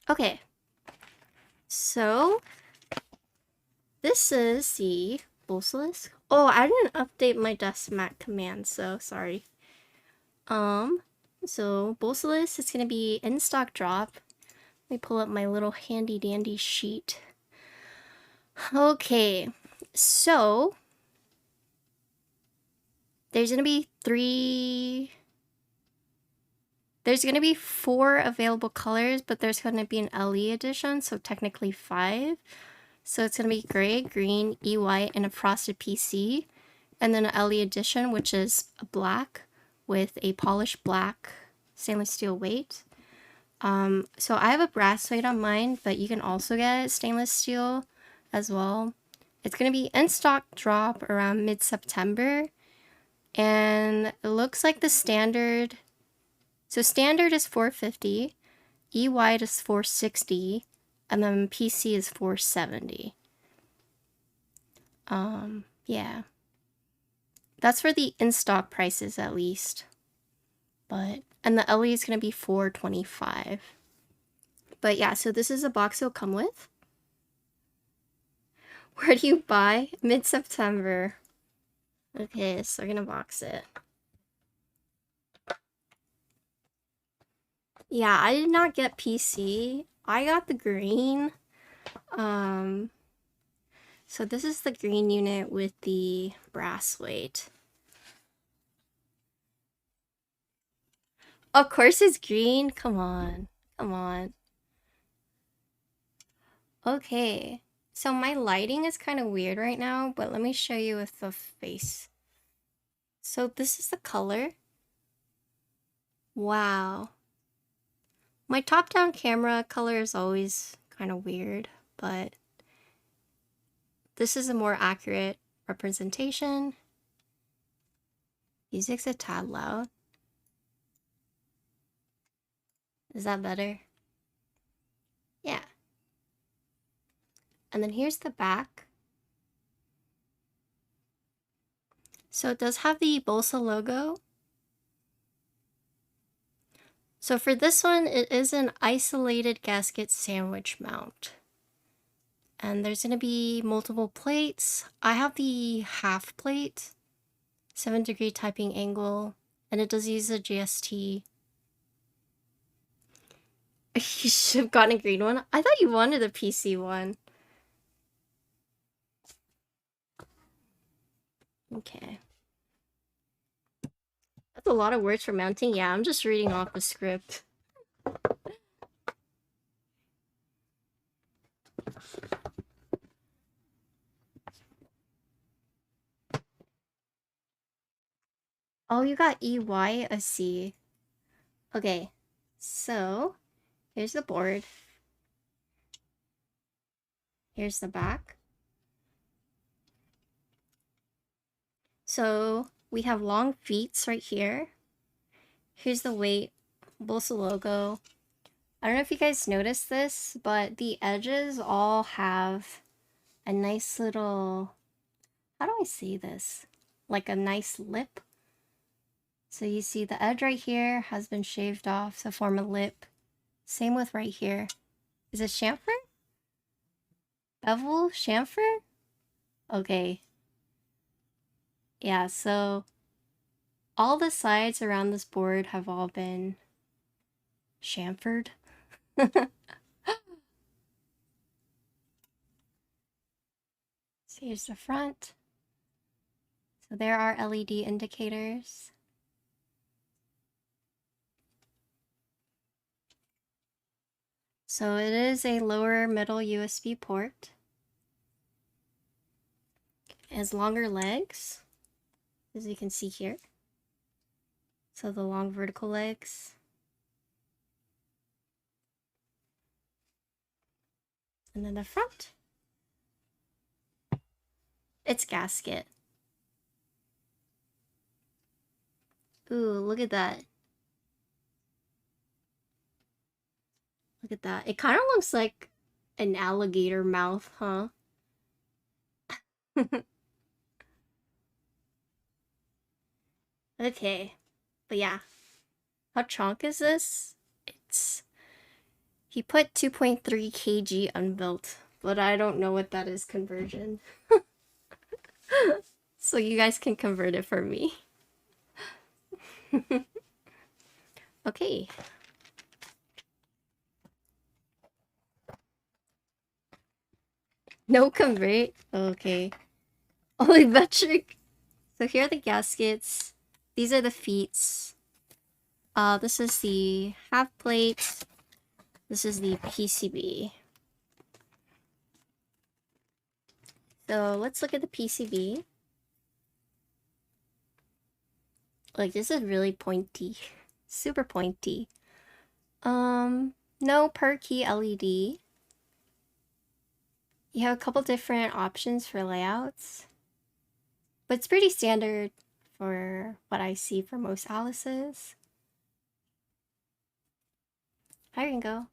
Okay, so this is the Bolsalice. Oh, I didn't update my Decimat command, so sorry. So Bolsalice is gonna be in stock drop. Let me pull up my little handy dandy sheet. Okay, so there's gonna be four available colors, but there's gonna be an LE edition, so technically 5. So it's gonna be gray, green, white, and a frosted PC. And then an LE edition, which is a black with a polished black stainless steel weight. So I have a brass weight on mine, but you can also get stainless steel as well. It's gonna be in stock drop around mid-September. And it looks like the standard, so standard is 450, white is 460, and then PC is 470. Yeah. That's for the in-stock prices at least. And the LE is going to be $425. But yeah, so this is a box it'll come with. Where do you buy? Mid-September. Okay, so we're going to box it. Yeah, I did not get PC. I got the green. So this is the green unit with the brass weight. Of course it's green. Come on. Come on. Okay. So my lighting is kind of weird right now, but let me show you with the face. So this is the color. Wow. My top-down camera color is always kind of weird, but this is a more accurate representation. Music's a tad loud. Is that better? Yeah. And then here's the back. So it does have the Bolsa logo. So for this one, it is an isolated gasket sandwich mount. And there's going to be multiple plates. I have the half plate, 7-degree typing angle, and it does use a GST. You should have gotten a green one. I thought you wanted a PC one. Okay. That's a lot of words for mounting. Yeah, I'm just reading off the script. Oh, you got EY, a C. Okay, so here's the board. Here's the back. So we have long feet right here. Here's the weight, Bolsa logo. I don't know if you guys noticed this, but the edges all have a nice little, how do I say this? Like a nice lip. So you see the edge right here has been shaved off to form a lip. Same with right here. Is it chamfer? Bevel? Chamfer? Okay. Yeah, so all the sides around this board have all been chamfered. So here's the front. So there are LED indicators. So it is a lower middle USB port. It has longer legs, as you can see here. So the long vertical legs. And then the front. It's gasket. Ooh, look at that. Look at that. It kind of looks like an alligator mouth, huh? Okay. But yeah. How chonk is this? It's He put 2.3 kg unbuilt, but I don't know what that is conversion. So you guys can convert it for me. Okay. No convert? Okay. Only metric. So here are the gaskets. These are the feet. This is the half plate. This is the PCB. So let's look at the PCB. Like, this is really pointy. Super pointy. No per key LED. You have a couple different options for layouts. But it's pretty standard for what I see for most Alices. Hi, Ringo.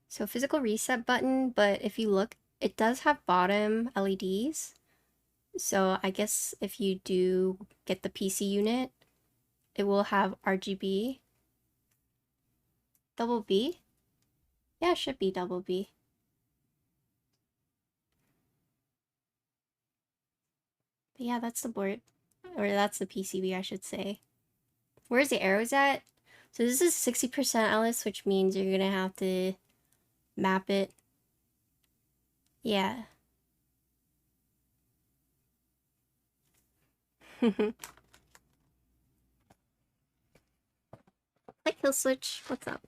So physical reset button, but if you look, it does have bottom LEDs. So I guess if you do get the PC unit, it will have RGB. Double B? Yeah, it should be double B. But yeah, that's the board. Or that's the PCB, I should say. Where's the arrows at? So this is 60% Alice, which means you're gonna have to map it. Yeah. Like kill switch, what's up?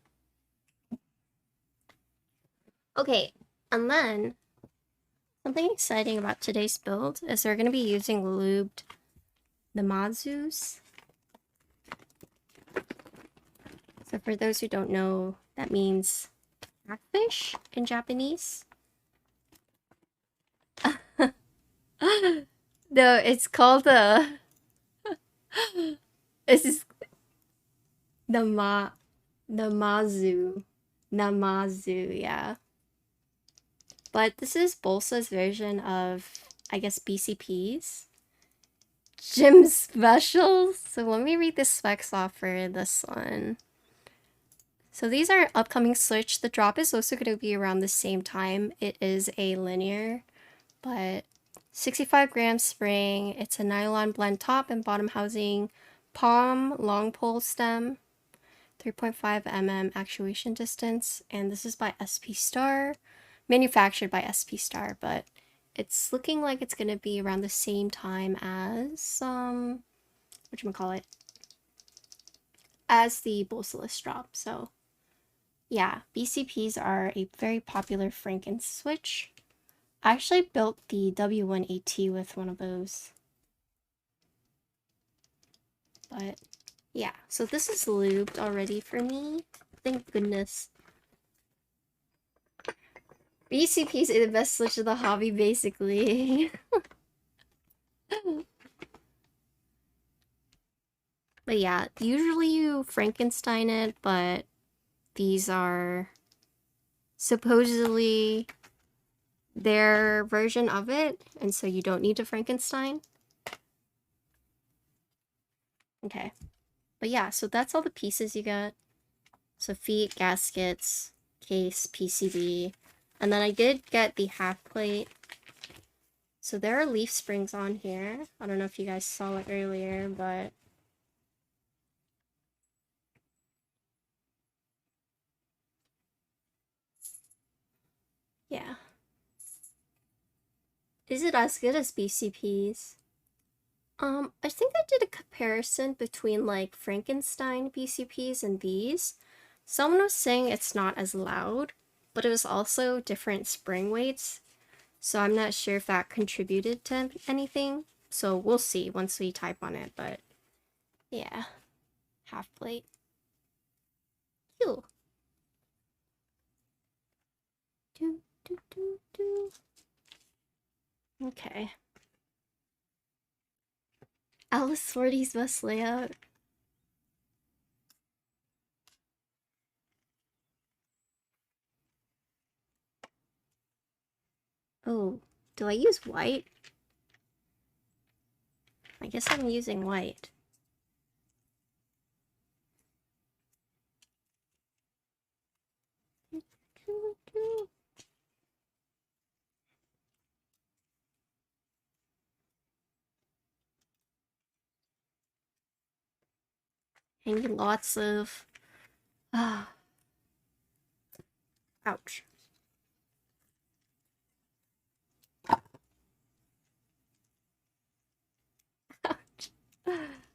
Okay, and then something exciting about today's build is we're gonna be using lubed Namazus. So for those who don't know, that means catfish in Japanese. No, it's called this is Namazu. Namazu, yeah. But this is Bolsa's version of, I guess, BCPs. Gym specials. So let me read the specs off for this one. So these are upcoming switch. The drop is also going to be around the same time. It is a linear, but 65 gram spring. It's a nylon blend top and bottom housing. Palm long pole stem. 3.5 mm actuation distance. And this is by SP Star. Manufactured by SP Star, but it's looking like it's going to be around the same time as, whatchamacallit, as the Bolsalice drop. So yeah, BCPs are a very popular Franken switch. I actually built the W1AT with one of those. But yeah, so this is lubed already for me. Thank goodness. BCPs are the best switch of the hobby, basically. But yeah, usually you Frankenstein it, but these are supposedly their version of it, and so you don't need to Frankenstein. Okay. But yeah, so that's all the pieces you get. So feet, gaskets, case, PCB. And then I did get the half plate. So there are leaf springs on here. I don't know if you guys saw it earlier, but yeah. Is it as good as BCPs? I think I did a comparison between like Frankenstein BCPs and these. Someone was saying it's not as loud, but it was also different spring weights. So I'm not sure if that contributed to anything. So we'll see once we type on it, but yeah. Half plate. Ew. Do, do, do, do. Okay. Alice 40's best layout. Oh, do I use white? I guess I'm using white. hanging lots of... ouch. Ouch.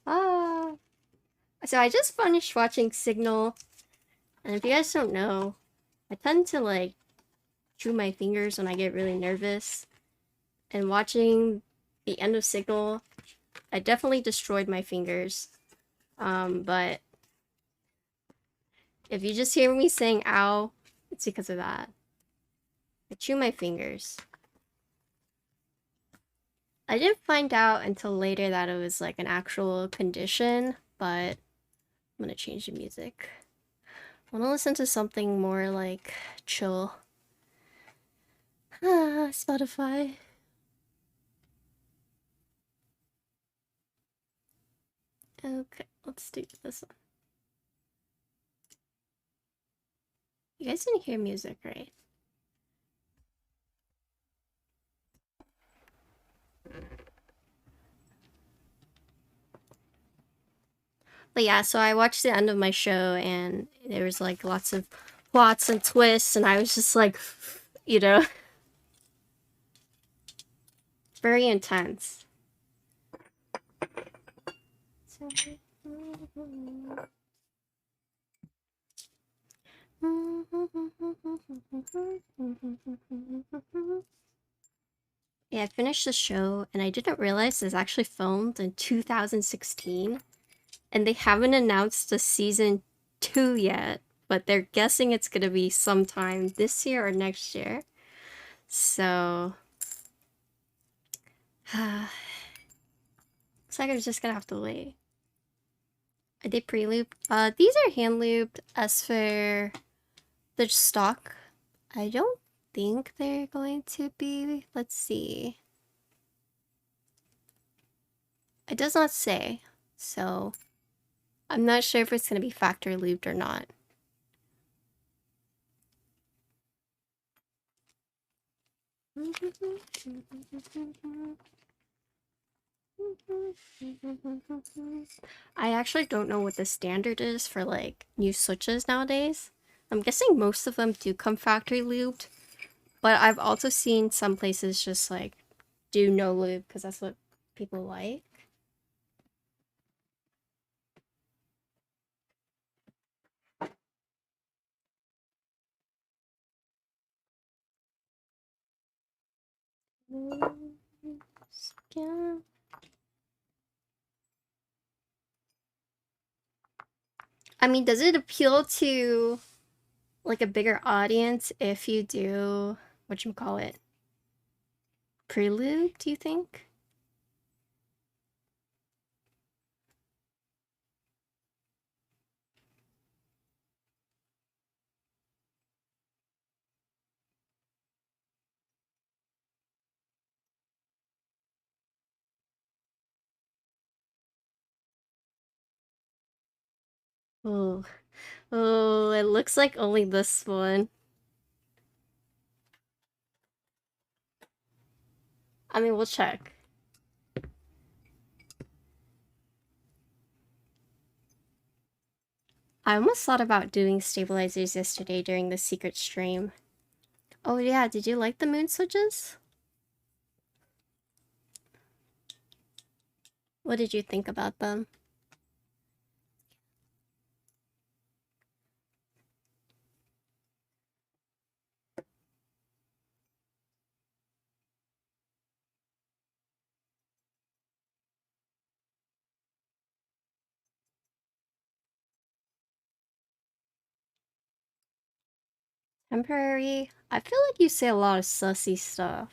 Ah. So I just finished watching Signal, and if you guys don't know, I tend to like chew my fingers when I get really nervous. And watching the end of Signal, I definitely destroyed my fingers. But if you just hear me saying ow, it's because of that. I chew my fingers. I didn't find out until later that it was like an actual condition, but I'm gonna change the music. I wanna listen to something more like chill. Spotify. Okay, let's do this one. You guys didn't hear music, right? But yeah, so I watched the end of my show and there was like lots of plots and twists, and I was just like, you know, very intense. Yeah, I finished the show and I didn't realize it's actually filmed in 2016. And they haven't announced a season 2 yet, but they're guessing it's gonna be sometime this year or next year. So, looks like I'm just gonna have to wait. Are they pre-looped? These are hand-looped. As for the stock, I don't think they're going to be. Let's see. It does not say, so I'm not sure if it's gonna be factory looped or not. I actually don't know what the standard is for like new switches nowadays. I'm guessing most of them do come factory looped, but I've also seen some places just like do no loop because that's what people like. I mean, does it appeal to like a bigger audience if you do whatchamacallit? Prelude, do you think? Oh, oh, it looks like only this one. I mean, we'll check. I almost thought about doing stabilizers yesterday during the secret stream. Oh yeah, did you like the moon switches? What did you think about them? Temporary? I feel like you say a lot of sussy stuff.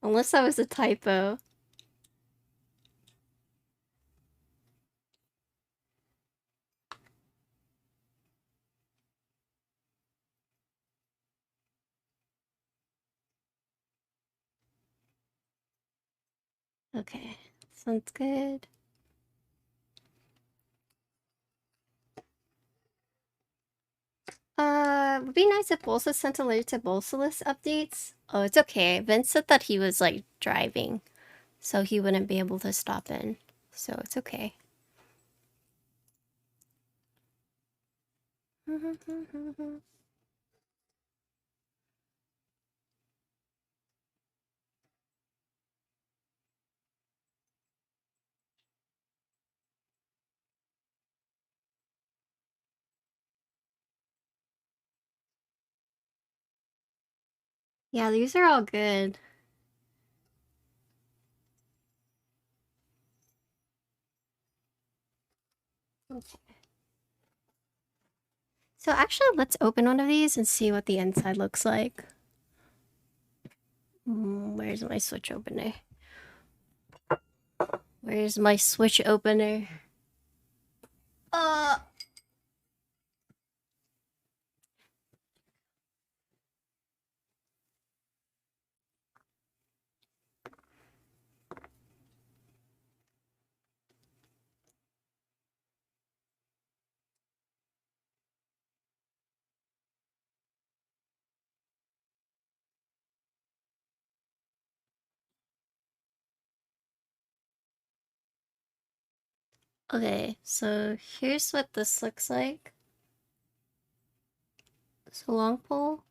Unless that was a typo. Okay, sounds good. Would be nice if Bolsa sent a letter to Bolsalice updates. Oh, it's okay. Vince said that he was like driving. so he wouldn't be able to stop in. So it's okay. Yeah, these are all good. Okay. So actually, let's open one of these and see what the inside looks like. Where's my switch opener? Where's my switch opener? Okay, so here's what this looks like. So long pole.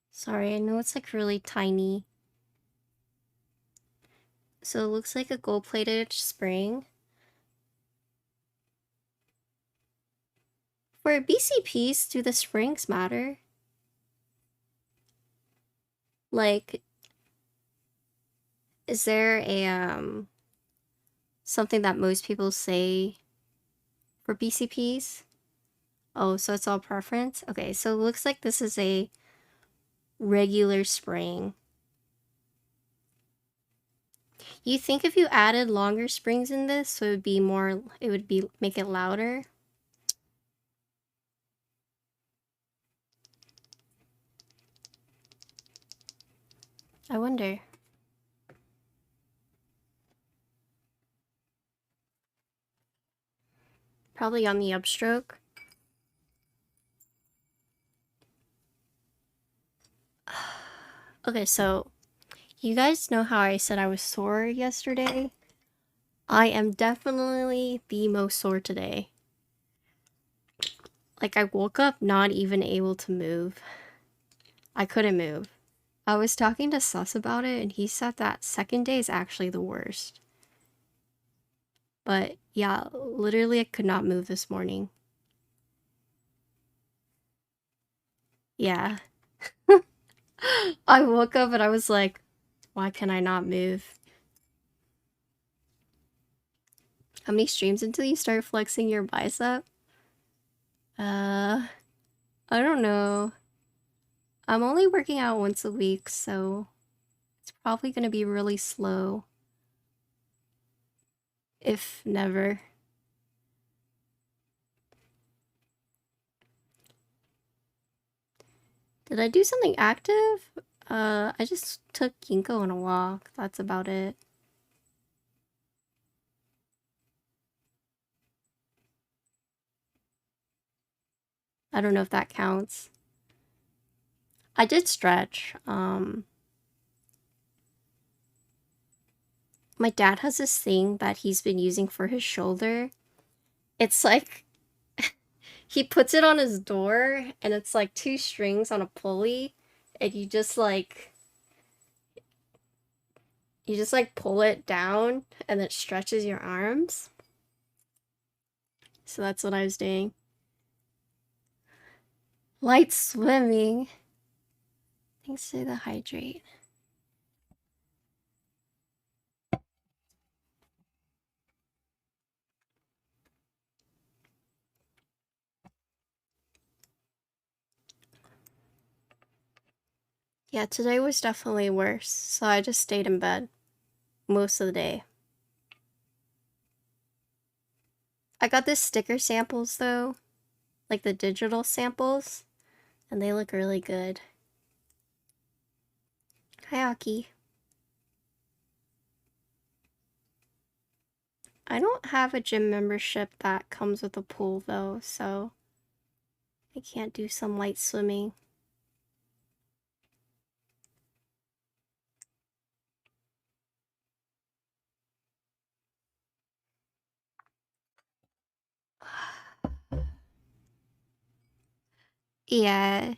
Sorry, I know it's like really tiny. So it looks like a gold-plated spring. For BCPs, do the springs matter? Like, is there a something that most people say for BCPs? Oh, so it's all preference? Okay, so it looks like this is a regular spring. You think if you added longer springs in this, so it would be make it louder? I wonder. Probably on the upstroke. Okay, so you guys know how I said I was sore yesterday? I am definitely the most sore today. Like, I woke up not even able to move. I couldn't move. I was talking to Sus about it, and he said that second day is actually the worst. But yeah, literally I could not move this morning. Yeah. I woke up and I was like, why can I not move? How many streams until you start flexing your bicep? I don't know. I'm only working out once a week, so it's probably gonna be really slow. If never. Did I do something active? I just took Ginkgo on a walk. That's about it. I don't know if that counts. I did stretch. My dad has this thing that he's been using for his shoulder. It's like he puts it on his door and it's like two strings on a pulley and you just like pull it down and it stretches your arms. So that's what I was doing. Light swimming. Thanks to the hydrate. Yeah, today was definitely worse, so I just stayed in bed most of the day. I got the sticker samples though, like the digital samples, and they look really good. Hi, Aki. I don't have a gym membership that comes with a pool though, so I can't do some light swimming. Yeah.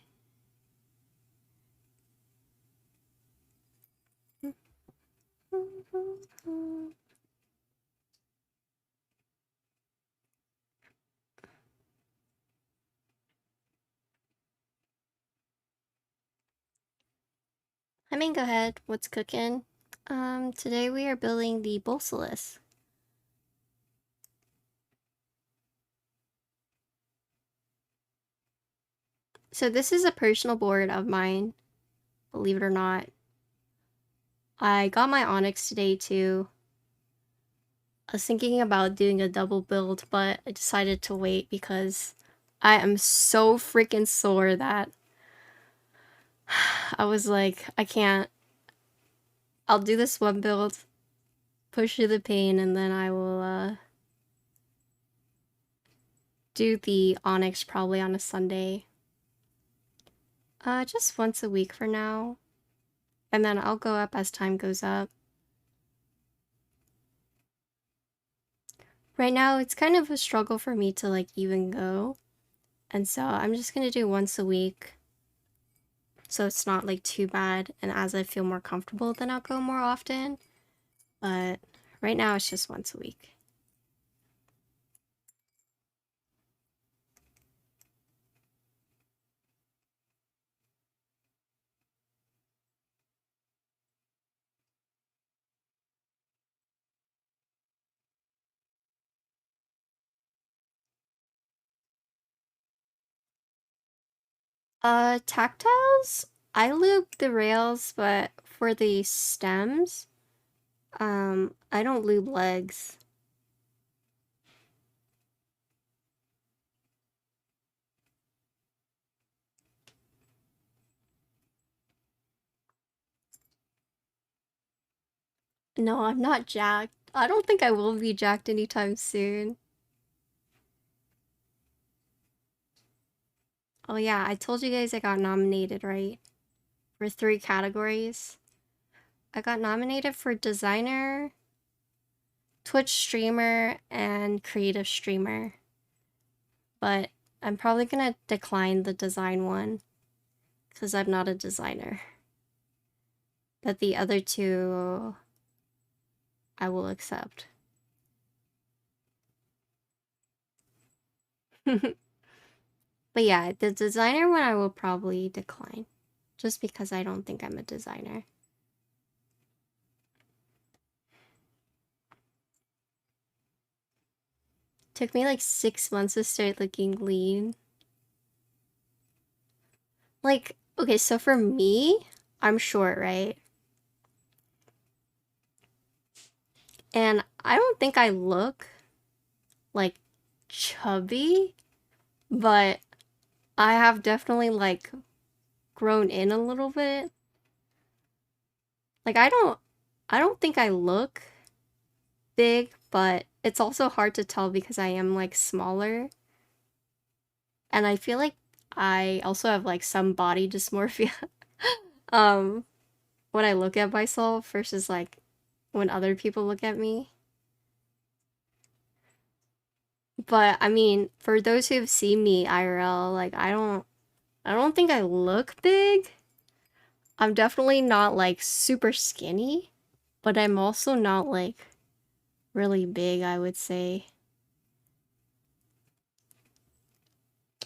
I mean, go ahead. What's cooking? Today we are building the Bolsalice. So this is a personal board of mine, believe it or not. I got my Onyx today too. I was thinking about doing a double build, but I decided to wait because I am so freaking sore that I was like, I can't. I'll do this one build, push through the pain, and then I will do the Onyx probably on a Sunday. Just once a week for now. And then I'll go up as time goes up. Right now, it's kind of a struggle for me to like even go. And so I'm just gonna do once a week. So it's not like too bad. And as I feel more comfortable, then I'll go more often. But right now it's just once a week. Tactiles? I lube the rails, but for the stems, I don't lube legs. No, I'm not jacked. I don't think I will be jacked anytime soon. Oh yeah, I told you guys I got nominated, right? For 3 categories. I got nominated for designer, Twitch streamer, and creative streamer. But I'm probably gonna decline the design one because I'm not a designer. But the other 2 I will accept. But yeah, the designer one I will probably decline. Just because I don't think I'm a designer. Took me like 6 months to start looking lean. Like, okay, so for me, I'm short, right? And I don't think I look like chubby, but I have definitely like grown in a little bit. Like I don't think I look big, but it's also hard to tell because I am like smaller. And I feel like I also have like some body dysmorphia. um when I look at myself versus like when other people look at me. But I mean, for those who've seen me IRL, like I don't think I look big. I'm definitely not like super skinny, but I'm also not like really big, I would say.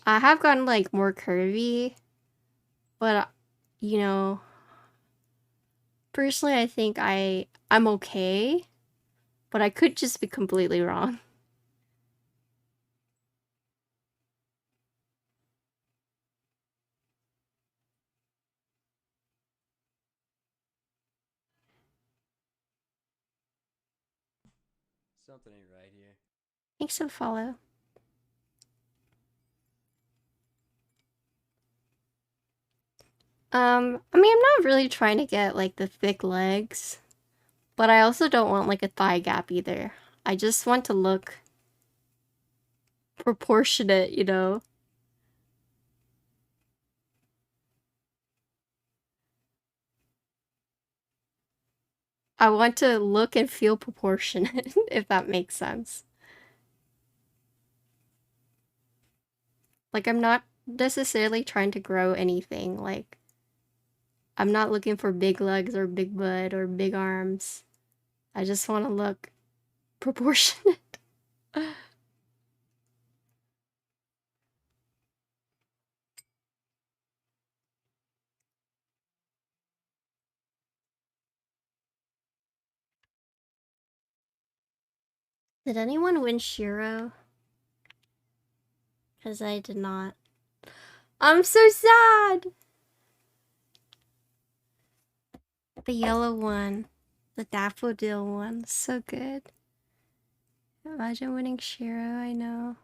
I have gotten like more curvy, but you know, personally I think I'm okay, but I could just be completely wrong. Something ain't right here. Thanks for the follow. I mean, I'm not really trying to get like the thick legs, but I also don't want like a thigh gap either. I just want to look proportionate, you know? I want to look and feel proportionate, if that makes sense. Like, I'm not necessarily trying to grow anything. Like, I'm not looking for big legs or big butt or big arms. I just want to look proportionate. Did anyone win Shiro? Because I did not. I'm so sad! The yellow one. The daffodil one. So good. Imagine winning Shiro, I know.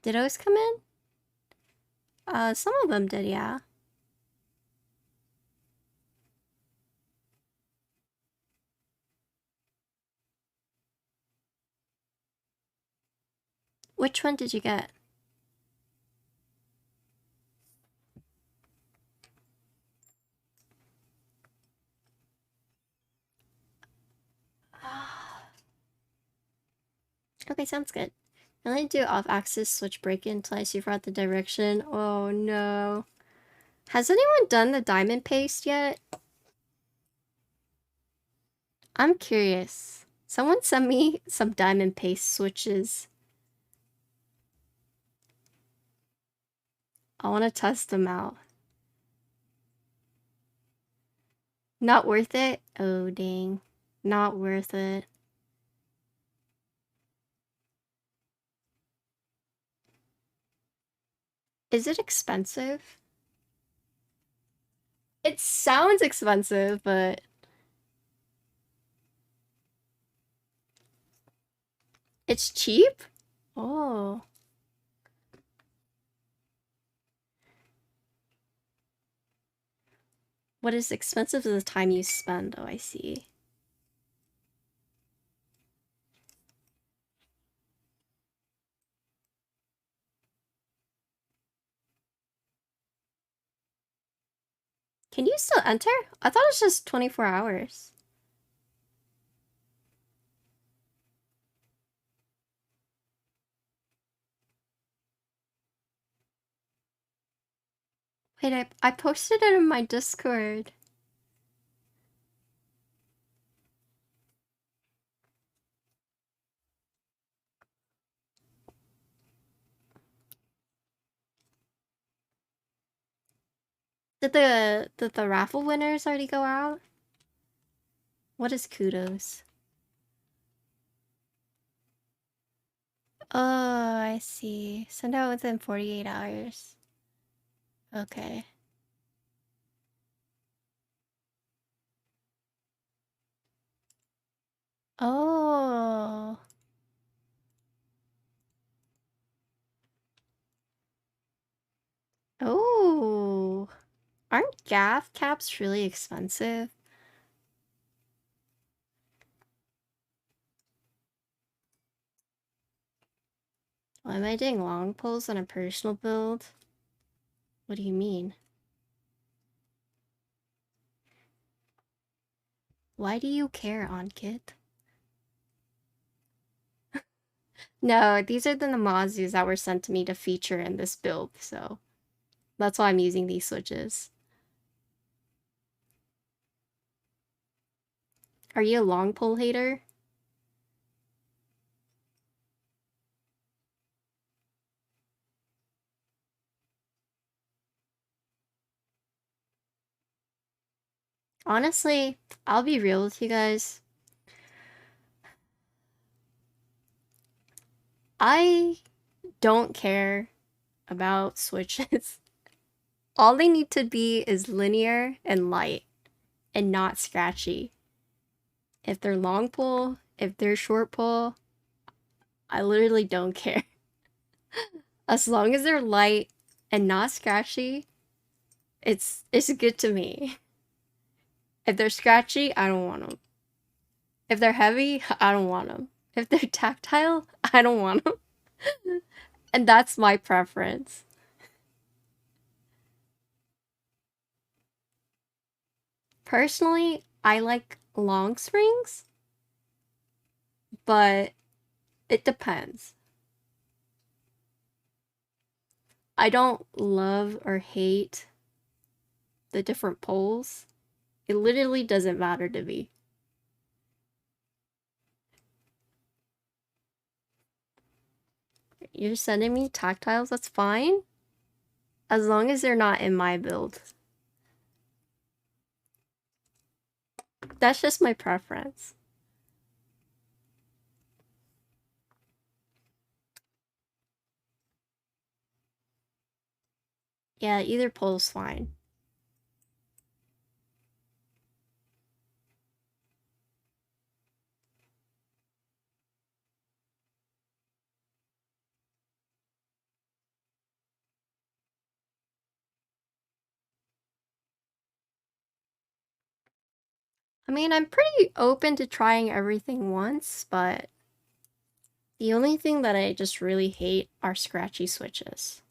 Did those come in? Some of them did, yeah. Which one did you get? Okay, sounds good. I only do off-axis switch break until I see out the direction. Oh no. Has anyone done the diamond paste yet? I'm curious. Someone sent me some diamond paste switches. I want to test them out. Not worth it? Oh dang. Not worth it. Is it expensive? It sounds expensive, but... It's cheap? Oh. What is expensive is the time you spend. Oh, I see. Can you still enter? I thought it's just 24 hours. Wait, I posted it in my Discord. Did the raffle winners already go out? What is kudos? Oh, I see. Send out within 48 hours. Okay. Oh. Oh. Aren't gaff caps really expensive? Why am I doing long pulls on a personal build? What do you mean? Why do you care, Ankit? No, these are the Namazus that were sent to me to feature in this build, so that's why I'm using these switches. Are you a long pull hater? Honestly, I'll be real with you guys. I don't care about switches. All they need to be is linear and light and not scratchy. If they're long pull, if they're short pull, I literally don't care. As long as they're light and not scratchy, it's good to me. If they're scratchy, I don't want them. If they're heavy, I don't want them. If they're tactile, I don't want them. And that's my preference. Personally, I like long springs. but it depends. I don't love or hate the different polls. It literally doesn't matter to me. You're sending me tactiles, that's fine. As long as they're not in my build. That's just my preference. Yeah, either poll's fine. I mean, I'm pretty open to trying everything once, but the only thing that I just really hate are scratchy switches.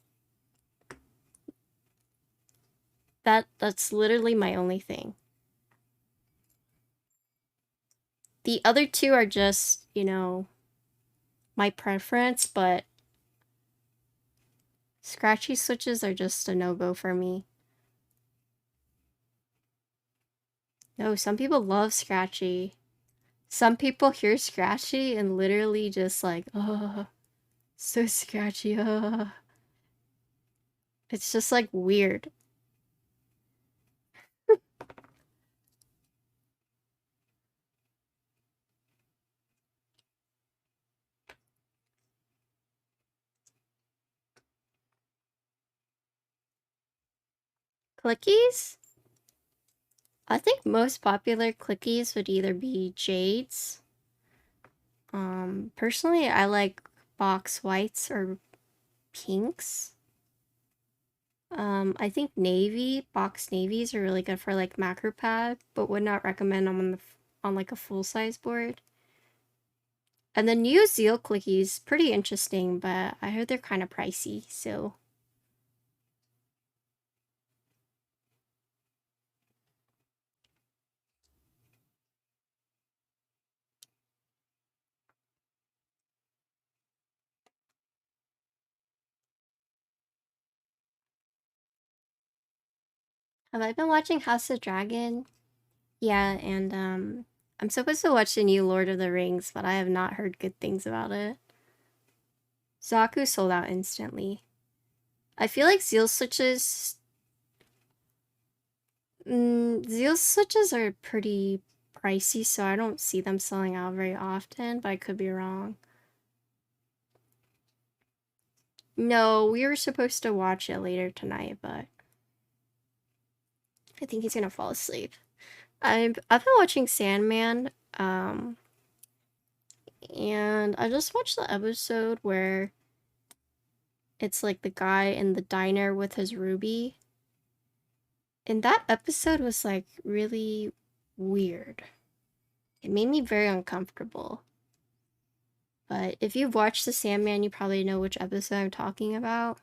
That's literally my only thing. The other two are just, you know, my preference, but scratchy switches are just a no-go for me. No, some people love scratchy. Some people hear scratchy and literally just like, oh, so scratchy, oh. It's just like weird. Clickies? I think most popular clickies would either be jades. Personally, I like box whites or pinks. I think box navies are really good for like macro pad, but would not recommend them on like a full size board. And the new Zeal clickies, pretty interesting, but I heard they're kind of pricey, so. Have I been watching House of Dragon? Yeah, and I'm supposed to watch the new Lord of the Rings, but I have not heard good things about it. Zaku sold out instantly. I feel like Zeal switches are pretty pricey, so I don't see them selling out very often, but I could be wrong. No, we were supposed to watch it later tonight, but I think he's gonna fall asleep. I've been watching Sandman, and I just watched the episode where it's like the guy in the diner with his ruby. And that episode was like really weird. It made me very uncomfortable. But if you've watched The Sandman, you probably know which episode I'm talking about.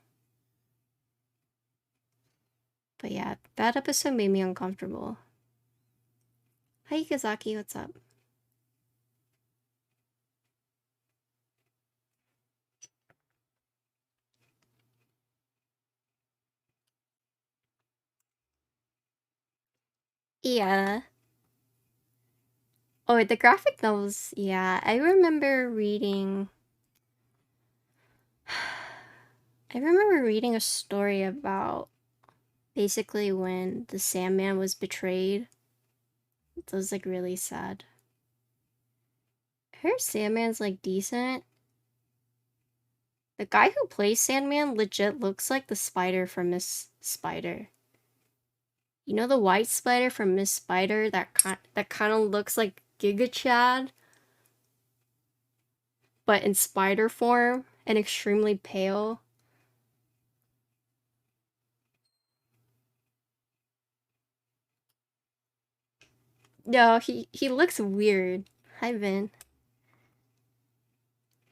But yeah, that episode made me uncomfortable. Hi, Ikazaki, what's up? Yeah. Oh, the graphic novels, yeah. I remember reading... I remember reading a story about basically when the Sandman was betrayed. It was like really sad. I heard Sandman's like decent. The guy who plays Sandman legit looks like the spider from Miss Spider. You know the white spider from Miss Spider that kind of looks like Giga Chad, but in spider form and extremely pale. No, he looks weird. Hi Vin.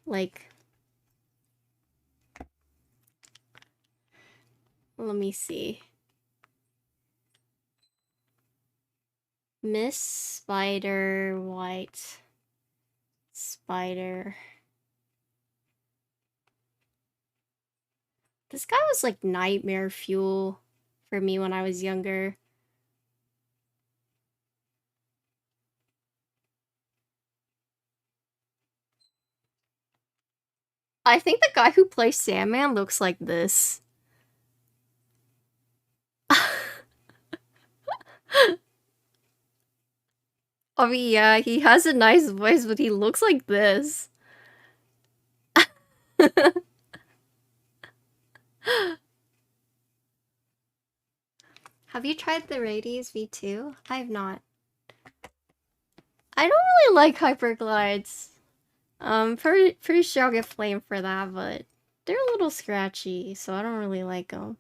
Like, let me see. Miss Spider White Spider. This guy was like nightmare fuel for me when I was younger. I think the guy who plays Sandman looks like this. I mean, yeah, he has a nice voice, but he looks like this. Have you tried the Radies V2? I have not. I don't really like Hyperglides. Pretty sure I'll get flamed for that, but they're a little scratchy, so I don't really like them.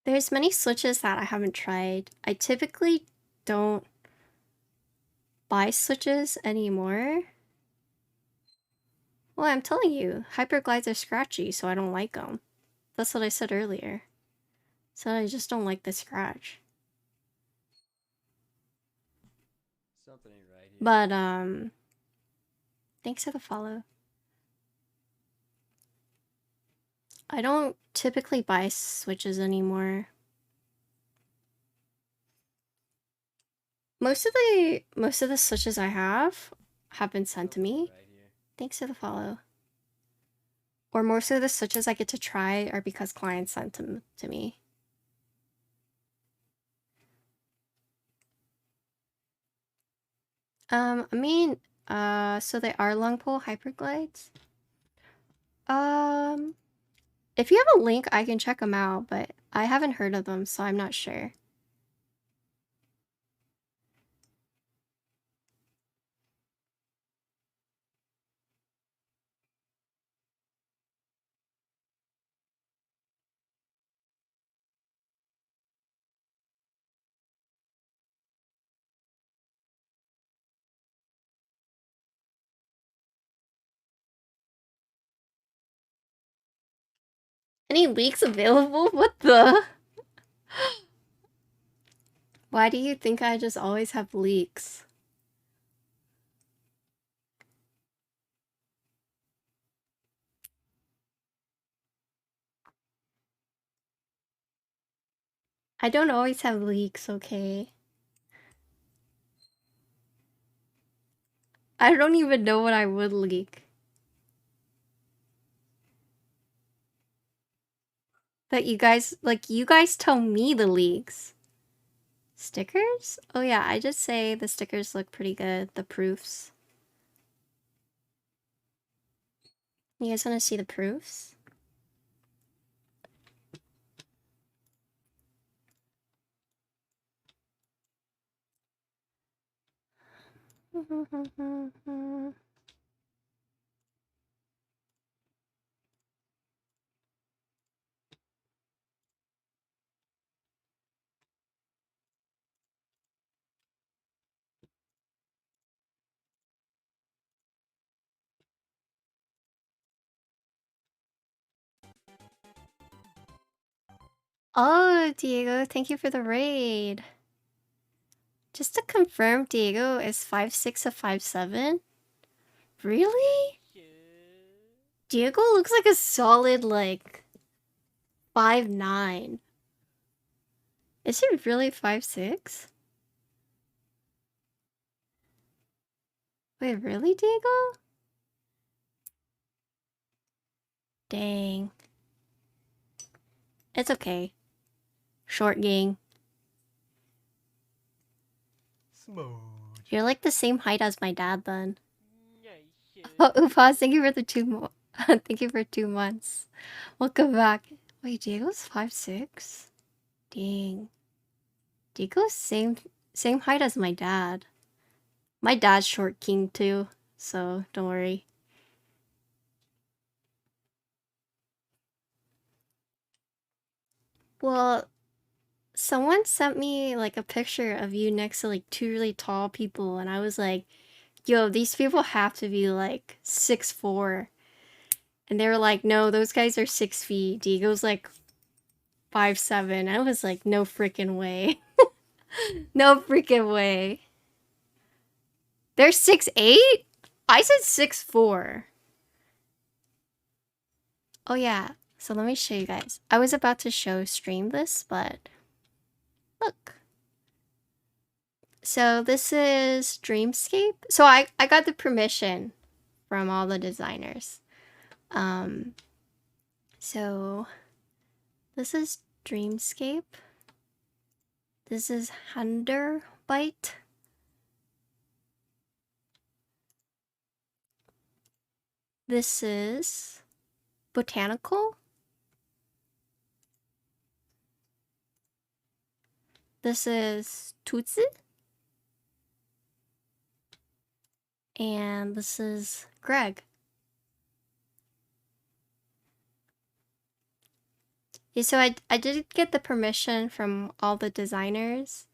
There's many switches that I haven't tried. I typically don't buy switches anymore. Well, I'm telling you, Hyperglides are scratchy, so I don't like them. That's what I said earlier. So I just don't like the scratch. Something ain't right here. But, thanks for the follow. I don't typically buy switches anymore. Most of the switches I have been sent to me. Thanks for the follow. Or most of the switches I get to try are because clients sent them to me. I mean, so they are long pole hyperglides. If you have a link, I can check them out, but I haven't heard of them, so I'm not sure. Any leaks available? What the? Why do you think I just always have leaks? I don't always have leaks, okay? I don't even know what I would leak. That you guys tell me the leaks. Stickers? Oh yeah, I just say the stickers look pretty good, the proofs. You guys wanna see the proofs? Oh, Diego, thank you for the raid. Just to confirm, Diego is 5'6" to 5'7"? Really? Diego looks like a solid, like, 5'9". Is he really 5'6"? Wait, really, Diego? Dang. It's okay. Short gang. Smooth. You're like the same height as my dad then. Oh, Upas, thank you for the thank you for 2 months. Welcome back. Wait, Diego's 5'6"? Dang. Diego's same height as my dad. My dad's short king too, so don't worry. Well, someone sent me like a picture of you next to like 2 really tall people, and I was like, yo, these people have to be like 6'4". And they were like, no, those guys are 6 feet. Diego's like 5'7". I was like, no freaking way. No freaking way. They're 6'8"? I said 6'4". Oh yeah, so let me show you guys. I was about to stream this, but look. So this is Dreamscape. So I got the permission from all the designers. So this is Dreamscape. This is Handerbite. This is Botanical. This is Tutsi. And this is Greg. Yeah, so I did get the permission from all the designers,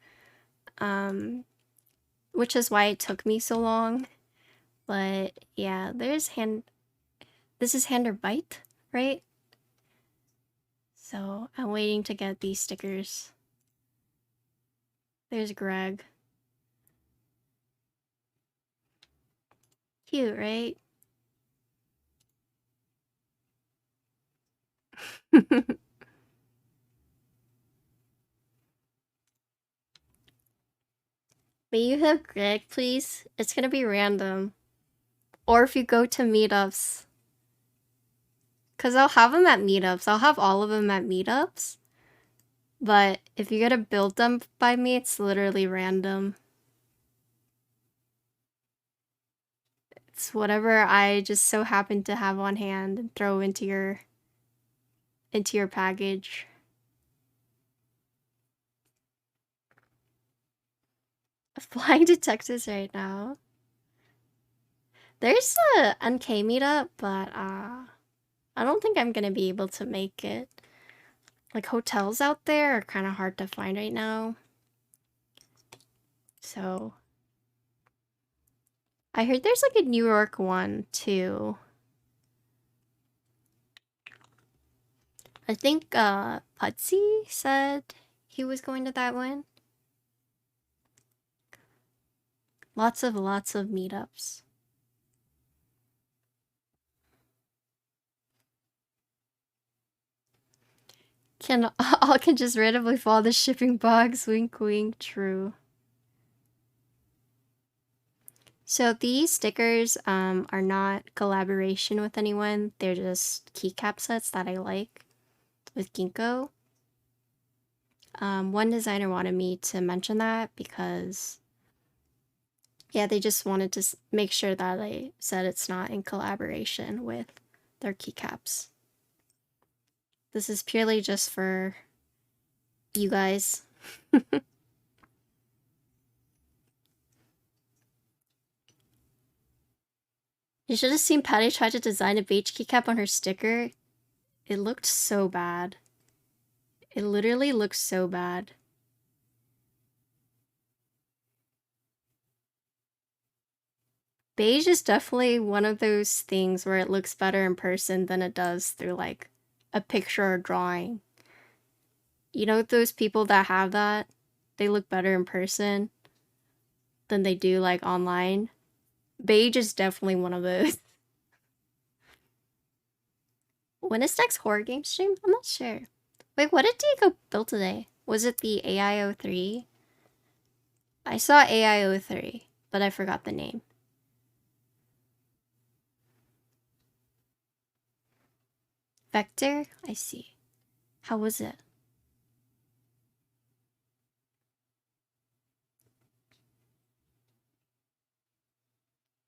which is why it took me so long. But yeah, this is Handerbite, right? So I'm waiting to get these stickers. There's Greg. Cute, right? May you have Greg, please? It's gonna be random. Or if you go to meetups. Because I'll have them at meetups. I'll have all of them at meetups. But if you gotta build them by me, it's literally random. It's whatever I just so happen to have on hand and throw into your package. Flying to Texas right now. There's a NK meetup, but I don't think I'm gonna be able to make it. Like, hotels out there are kind of hard to find right now. So I heard there's like a New York one too. I think Putsy said he was going to that one. Lots of meetups. All can just randomly follow the shipping box. Wink wink, true. So these stickers are not collaboration with anyone. They're just keycap sets that I like with Ginkgo. One designer wanted me to mention that because, yeah, they just wanted to make sure that I said it's not in collaboration with their keycaps. This is purely just for you guys. You should have seen Patty try to design a beige keycap on her sticker. It looked so bad. It literally looks so bad. Beige is definitely one of those things where it looks better in person than it does through like a picture or drawing. You know those people that have that? They look better in person than they do like online. Beige is definitely one of those. When is next horror game stream? I'm not sure. Wait, what did Diego build today? Was it the AIO3? I saw AIO3, but I forgot the name. Vector? I see. How was it?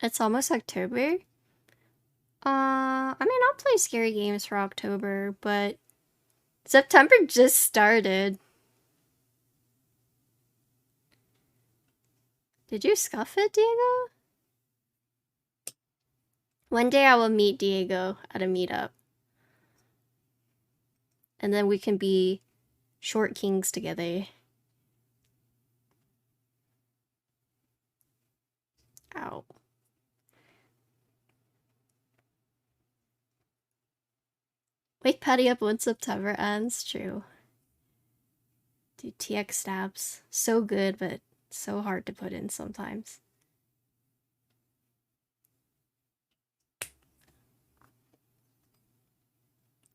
It's almost October? I mean, I'll play scary games for October, but September just started. Did you scuff it, Diego? One day I will meet Diego at a meetup. And then we can be short kings together. Ow. Wake Patty up when September ends, true. Dude, TX stabs. So good, but so hard to put in sometimes.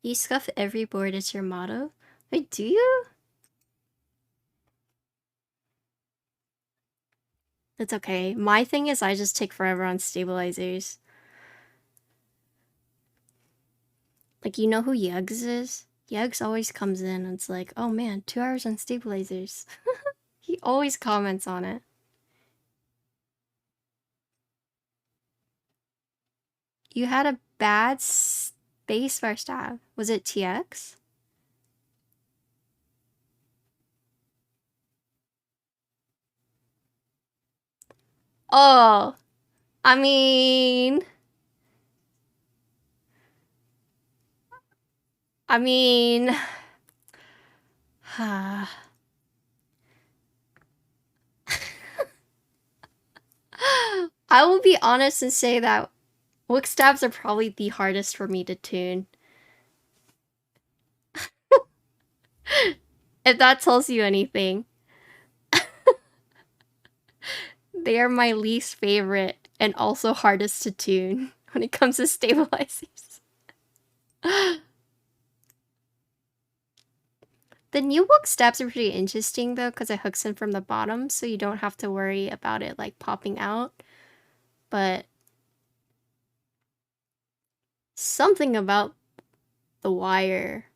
You scuff every board is your motto? Wait, do you? It's okay. My thing is I just take forever on stabilizers. Like, you know who Yugs is? Yugs always comes in and it's like, oh man, 2 hours on stabilizers. He always comments on it. You had a bad spacebar stab. Was it TX? Oh, I mean... I will be honest and say that Wook stabs are probably the hardest for me to tune. If that tells you anything. They are my least favorite and also hardest to tune when it comes to stabilizers. The new Wook stabs are pretty interesting though, because it hooks in from the bottom, so you don't have to worry about it like popping out. But something about the wire.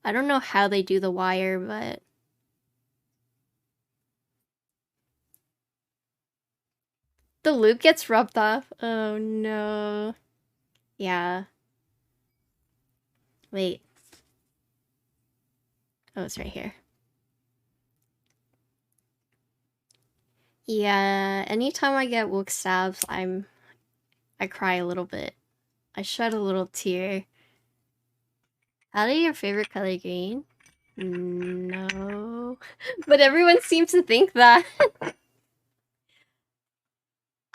I don't know how they do the wire, but the loop gets rubbed off. Oh no. Yeah. Wait. Oh, it's right here. Yeah, anytime I get Wook stabs, I cry a little bit. I shed a little tear. Out of your favorite color green? No. But everyone seems to think that.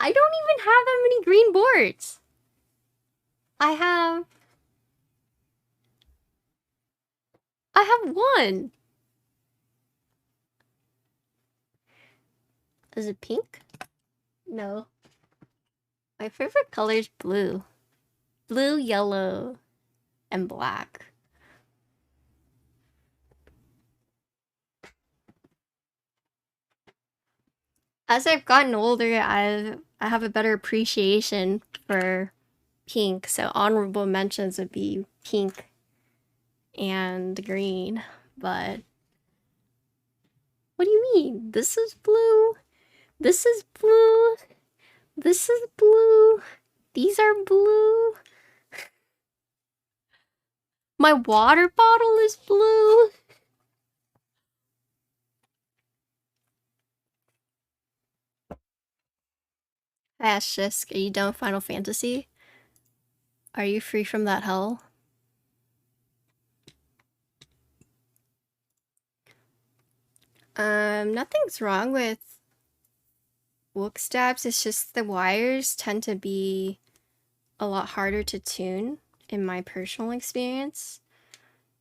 I don't even have that many green boards. I have one. Is it pink? No. My favorite color is blue. Blue, yellow, and black. As I've gotten older, I have a better appreciation for pink, so honorable mentions would be pink and green, but what do you mean? This is blue, this is blue, this is blue, these are blue. My water bottle is blue. Ash Shisk, are you done with Final Fantasy? Are you free from that hell? Nothing's wrong with Wook stabs, it's just the wires tend to be a lot harder to tune in my personal experience.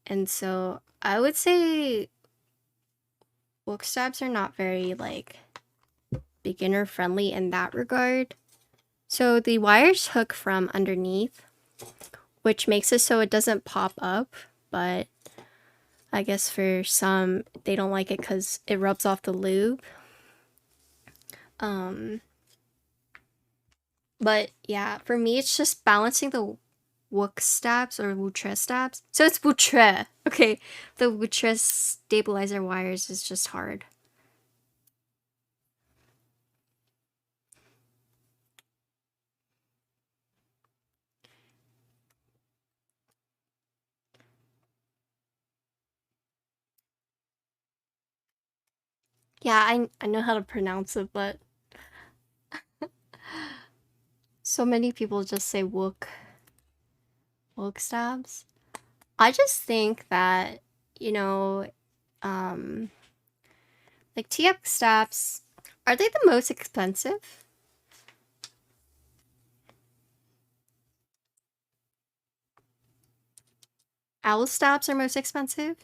And so I would say Wook stabs are not very like beginner friendly in that regard. So the wires hook from underneath, which makes it so it doesn't pop up, but I guess for some they don't like it because it rubs off the lube. But yeah, for me it's just balancing the Wook stabs or Wutre stabs. So it's Wutre. Okay, the Wutre stabilizer wires is just hard. Yeah, I know how to pronounce it, but so many people just say Wook stabs. I just think that, you know, like TX stabs, are they the most expensive? Owl stabs are most expensive?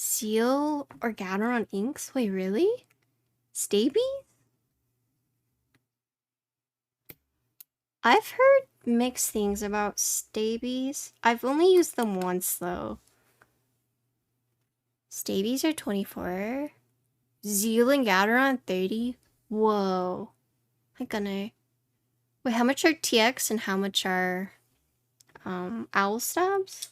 Seal Organon inks? Wait, really? Stabies? I've heard mixed things about Stabies. I've only used them once though. Stabies are 24. Zeal and Gateron 30. Whoa. My goodness. Wait, how much are TX and how much are owl stabs?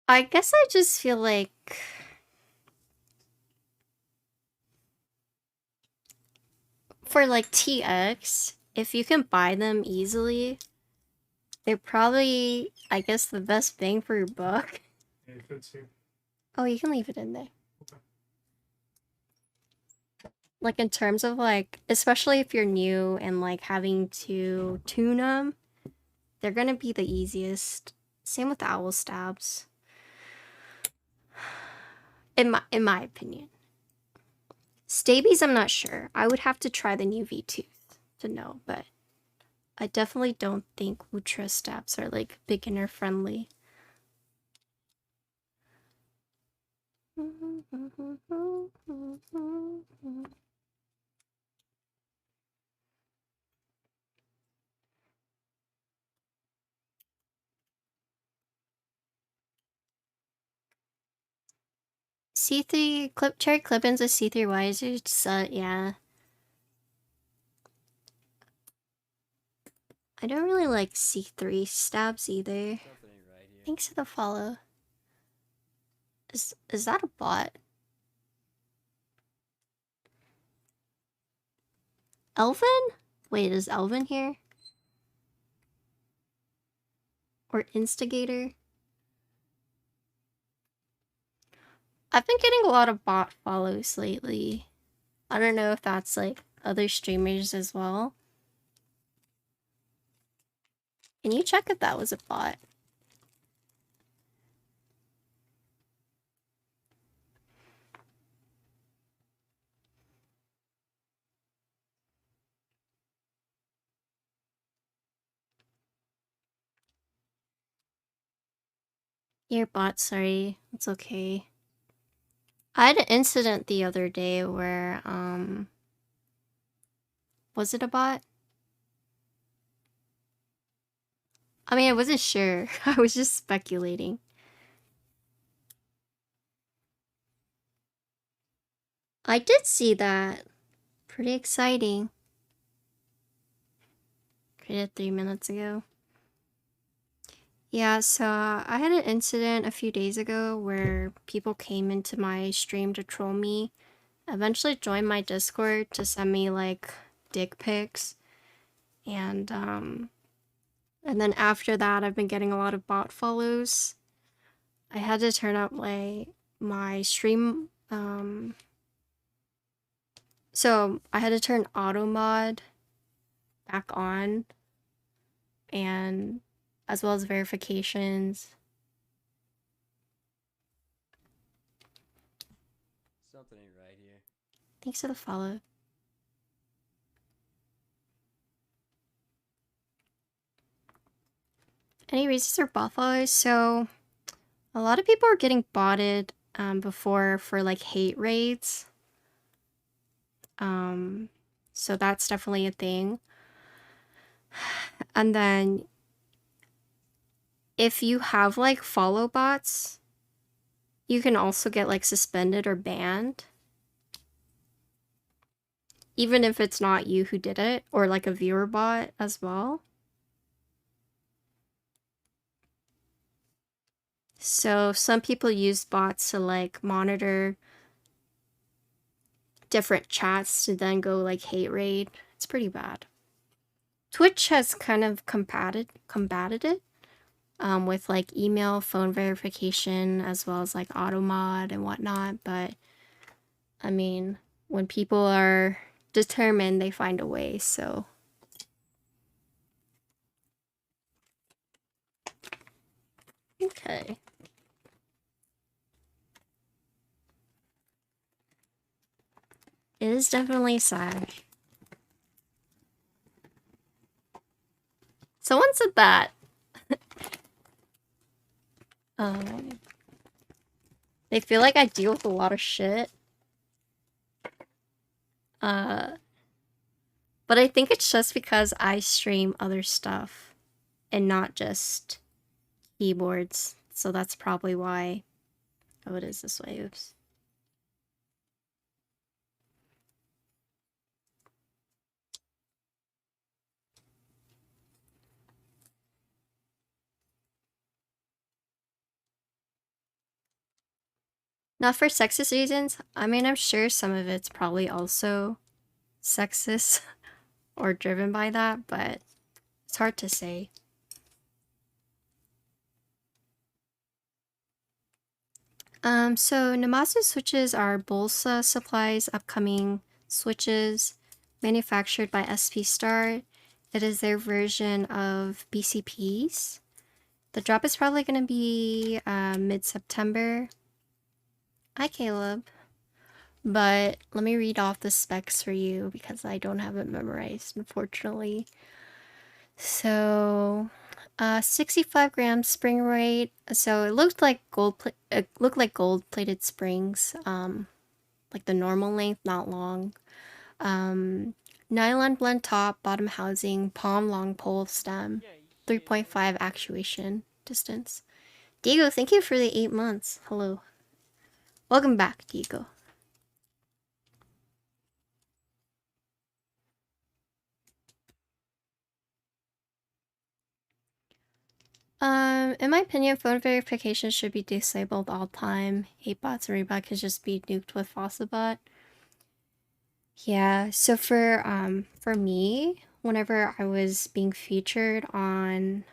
I guess I just feel like for like TX, if you can buy them easily, they're probably, I guess, the best bang for your buck. Yeah, you could see. Oh, you can leave it in there. Okay. Like in terms of like, especially if you're new and like having to tune them, they're gonna be the easiest. Same with the owl stabs. In my opinion. Stabies, I'm not sure. I would have to try the new V2 to know, but I definitely don't think Ultra stabs are like beginner friendly. C3 cherry clip-ins with C3 wires, yeah. I don't really like C3 stabs either. Right Thanks for the follow. Is that a bot? Elvin? Wait, is Elvin here? Or Instigator? I've been getting a lot of bot follows lately. I don't know if that's like other streamers as well. Can you check if that was a bot? Your bot, sorry. It's okay. I had an incident the other day where, was it a bot? I mean, I wasn't sure. I was just speculating. I did see that. Pretty exciting. Created 3 minutes ago. Yeah, so I had an incident a few days ago where people came into my stream to troll me. Eventually joined my Discord to send me like dick pics. And then after that I've been getting a lot of bot follows. I had to turn up like my stream so I had to turn auto mod back on, and as well as verifications. Something ain't right here. Thanks for the follow. Any reasons for bot follows? So a lot of people are getting botted before for like hate raids. So that's definitely a thing. And then if you have like follow bots, you can also get like suspended or banned. Even if it's not you who did it, or like a viewer bot as well. So some people use bots to like monitor different chats to then go like hate raid. It's pretty bad. Twitch has kind of combated it with like email, phone verification, as well as like auto mod and whatnot. But I mean, when people are determined, they find a way, so. Okay. It is definitely sad. Someone said that. They feel like I deal with a lot of shit. But I think it's just because I stream other stuff and not just keyboards. So that's probably why. Oh, it is this way. Oops. Not for sexist reasons. I mean, I'm sure some of it's probably also sexist or driven by that, but it's hard to say. So Namazu switches are Bolsa supplies, upcoming switches, manufactured by SP Star. It is their version of BCPs. The drop is probably going to be mid-September. Hi, Caleb. But let me read off the specs for you because I don't have it memorized, unfortunately. So, 65 grams spring rate. So it looked like gold-plated springs. Like the normal length, not long. Nylon blend top, bottom housing, palm long pole stem, 3.5 actuation distance. Diego, thank you for the 8 months. Hello. Welcome back, Diego. In my opinion, phone verification should be disabled all time. 8bots and rebot could just be nuked with FossaBot. Yeah, so for me, whenever I was being featured on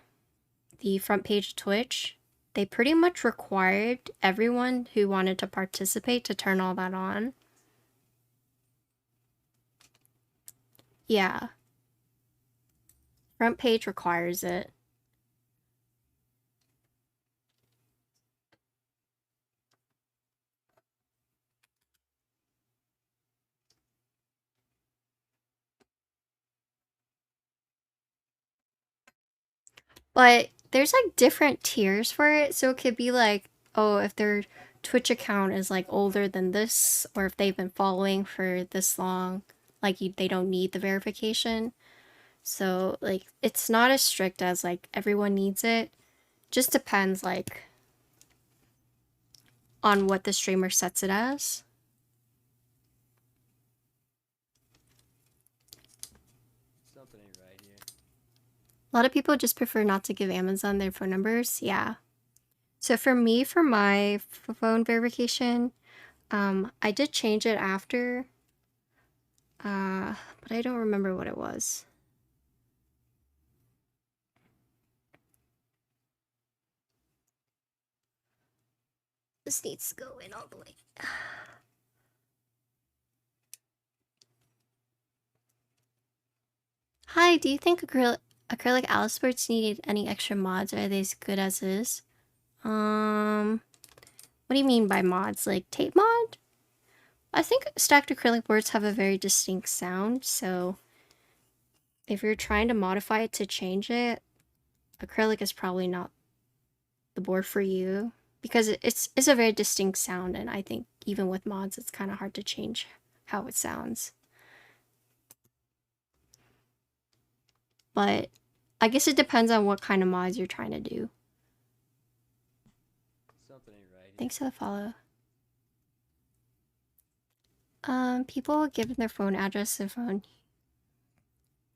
the front page of Twitch, they pretty much required everyone who wanted to participate to turn all that on. Yeah. Front page requires it. But there's like different tiers for it, so it could be like, oh, if their Twitch account is like older than this, or if they've been following for this long, like they don't need the verification. So like it's not as strict as like everyone needs it. Just depends like on what the streamer sets it as. Something ain't right here. A lot of people just prefer not to give Amazon their phone numbers. Yeah. So for me, for my phone verification, I did change it after, but I don't remember what it was. This needs to go in all the way. Hi, do you think acrylic Alice sports need any extra mods, or are they as good as is? What do you mean by mods? Like tape mod? I think stacked acrylic boards have a very distinct sound, so if you're trying to modify it to change it, acrylic is probably not the board for you, because it's a very distinct sound, and I think even with mods it's kind of hard to change how it sounds. But I guess it depends on what kind of mods you're trying to do. Something ain't right here. Thanks for the follow. People give their phone address to phone.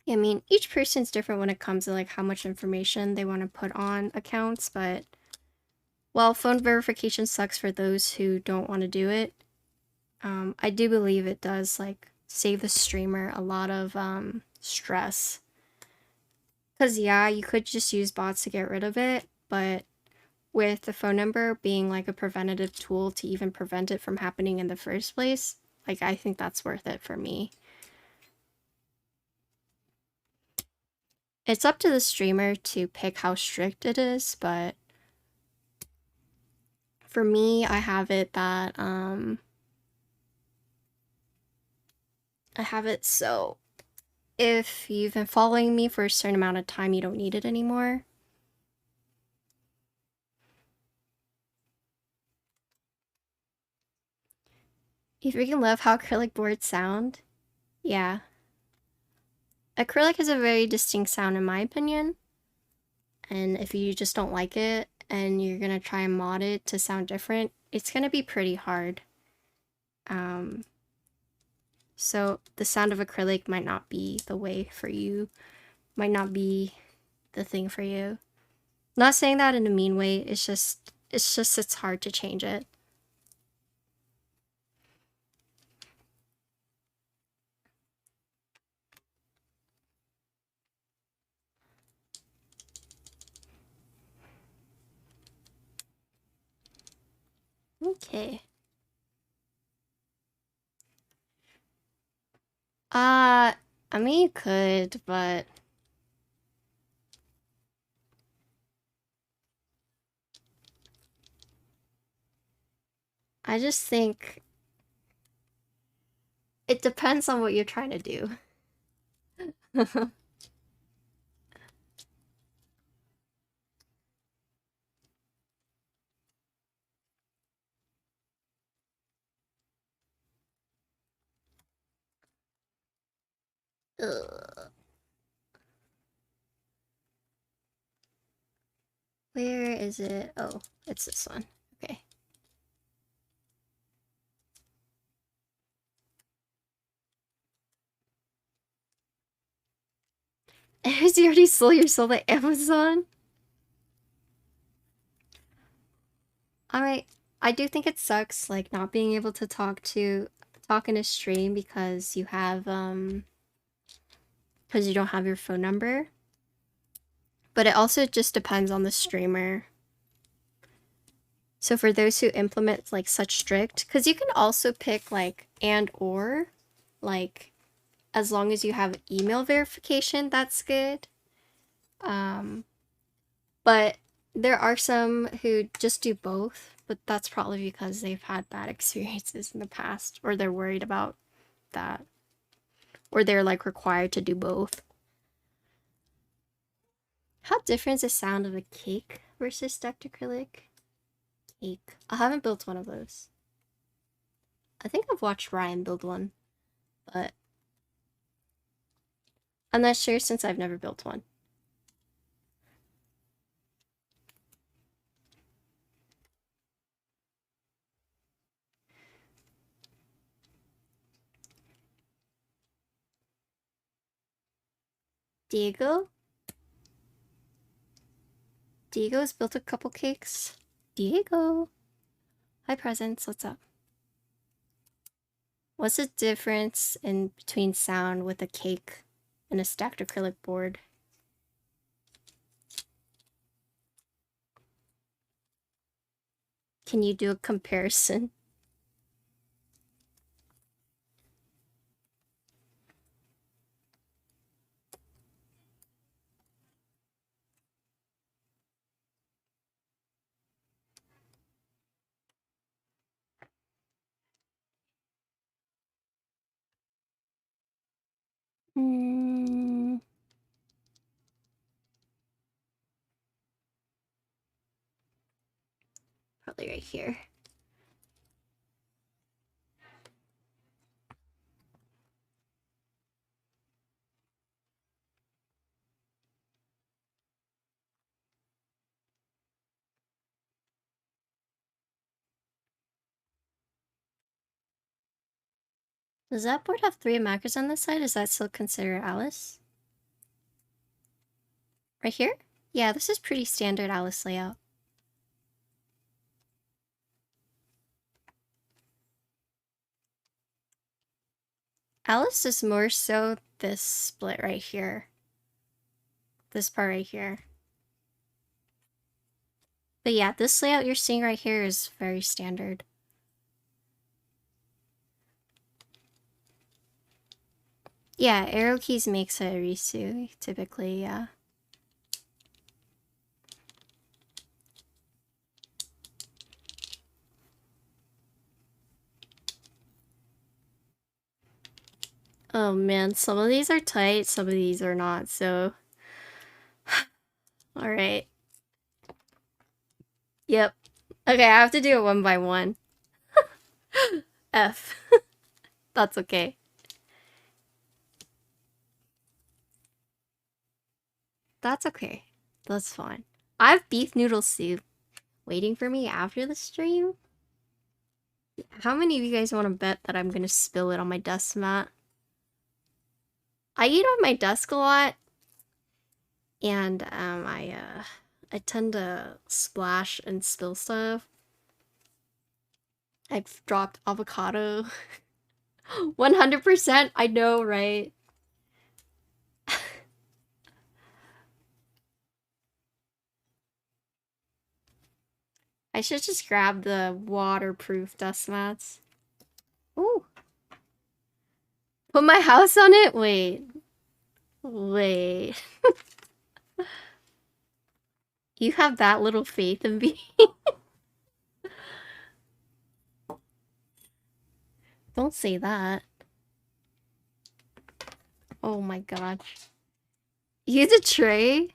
Yeah, I mean, each person's different when it comes to like how much information they want to put on accounts, but while phone verification sucks for those who don't want to do it, I do believe it does like save the streamer a lot of stress. Cause yeah, you could just use bots to get rid of it, but with the phone number being like a preventative tool to even prevent it from happening in the first place, like I think that's worth it for me. It's up to the streamer to pick how strict it is, but for me, I have it that, I have it so if you've been following me for a certain amount of time, you don't need it anymore. You freaking love how acrylic boards sound? Yeah. Acrylic has a very distinct sound in my opinion. And if you just don't like it and you're gonna try and mod it to sound different, it's gonna be pretty hard. So the sound of acrylic might not be the way for you, might not be the thing for you. Not saying that in a mean way, it's hard to change it. Okay. I mean you could, but I just think it depends on what you're trying to do. Ugh. Where is it? Oh, it's this one. Okay. Has you already sold your soul at Amazon? Alright. I do think it sucks, like, not being able to talk in a stream because you have, because you don't have your phone number. But it also just depends on the streamer. So for those who implement, like, such strict, because you can also pick, like, and or, like, as long as you have email verification, that's good. But there are some who just do both, but that's probably because they've had bad experiences in the past, or they're worried about that, or they're like required to do both. How different is the sound of a cake versus stacked acrylic? Cake. I haven't built one of those. I think I've watched Ryan build one, but I'm not sure since I've never built one. Diego? Diego's built a couple cakes. Diego! Hi, Presents. What's up? What's the difference in between sound with a cake and a stacked acrylic board? Can you do a comparison? Probably right here. Does that board have 3 macros on this side? Is that still considered Alice? Right here? Yeah, this is pretty standard Alice layout. Alice is more so this split right here. This part right here. But yeah, this layout you're seeing right here is very standard. Yeah, arrow keys makes a Risu, typically, yeah. Oh man, some of these are tight, some of these are not, so... Alright. Yep. Okay, I have to do it one by one. F. That's okay. That's okay. That's fine. I have beef noodle soup waiting for me after the stream. How many of you guys want to bet that I'm gonna spill it on my desk mat? I eat on my desk a lot, and I tend to splash and spill stuff. I've dropped avocado. 100%, I know, right? I should just grab the waterproof dust mats. Ooh. Put my house on it? Wait. Wait. You have that little faith in me? Don't say that. Oh my gosh. Use a tray?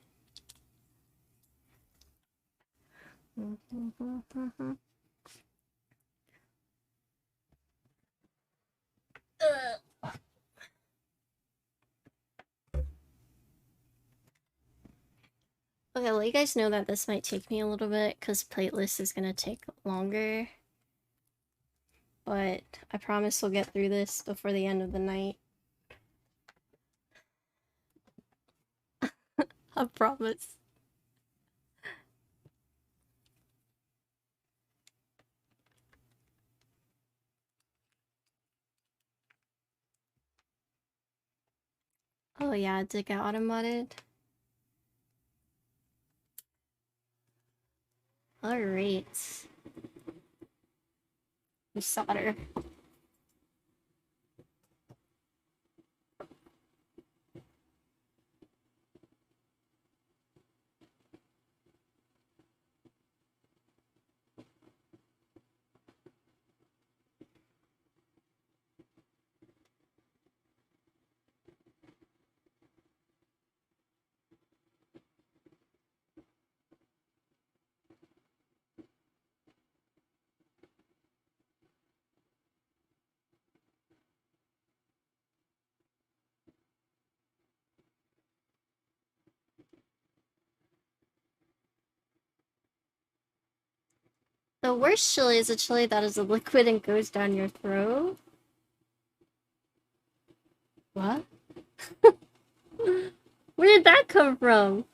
Okay, let you guys know that this might take me a little bit because playlist is gonna take longer. But I promise we'll get through this before the end of the night. I promise. Oh yeah, did it get automodded? Alright. We solder. The worst chili is a chili that is a liquid and goes down your throat. What? Where did that come from?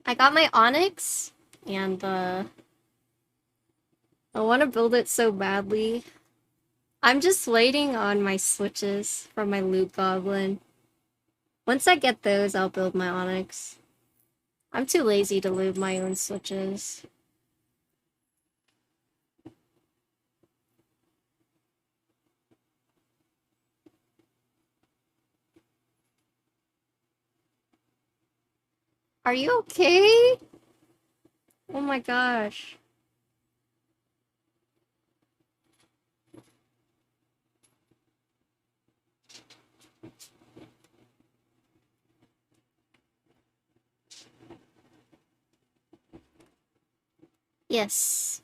I got my Onyx, and I want to build it so badly. I'm just waiting on my switches from my loot goblin. Once I get those, I'll build my Onyx. I'm too lazy to loot my own switches. Are you okay? Oh my gosh. Yes.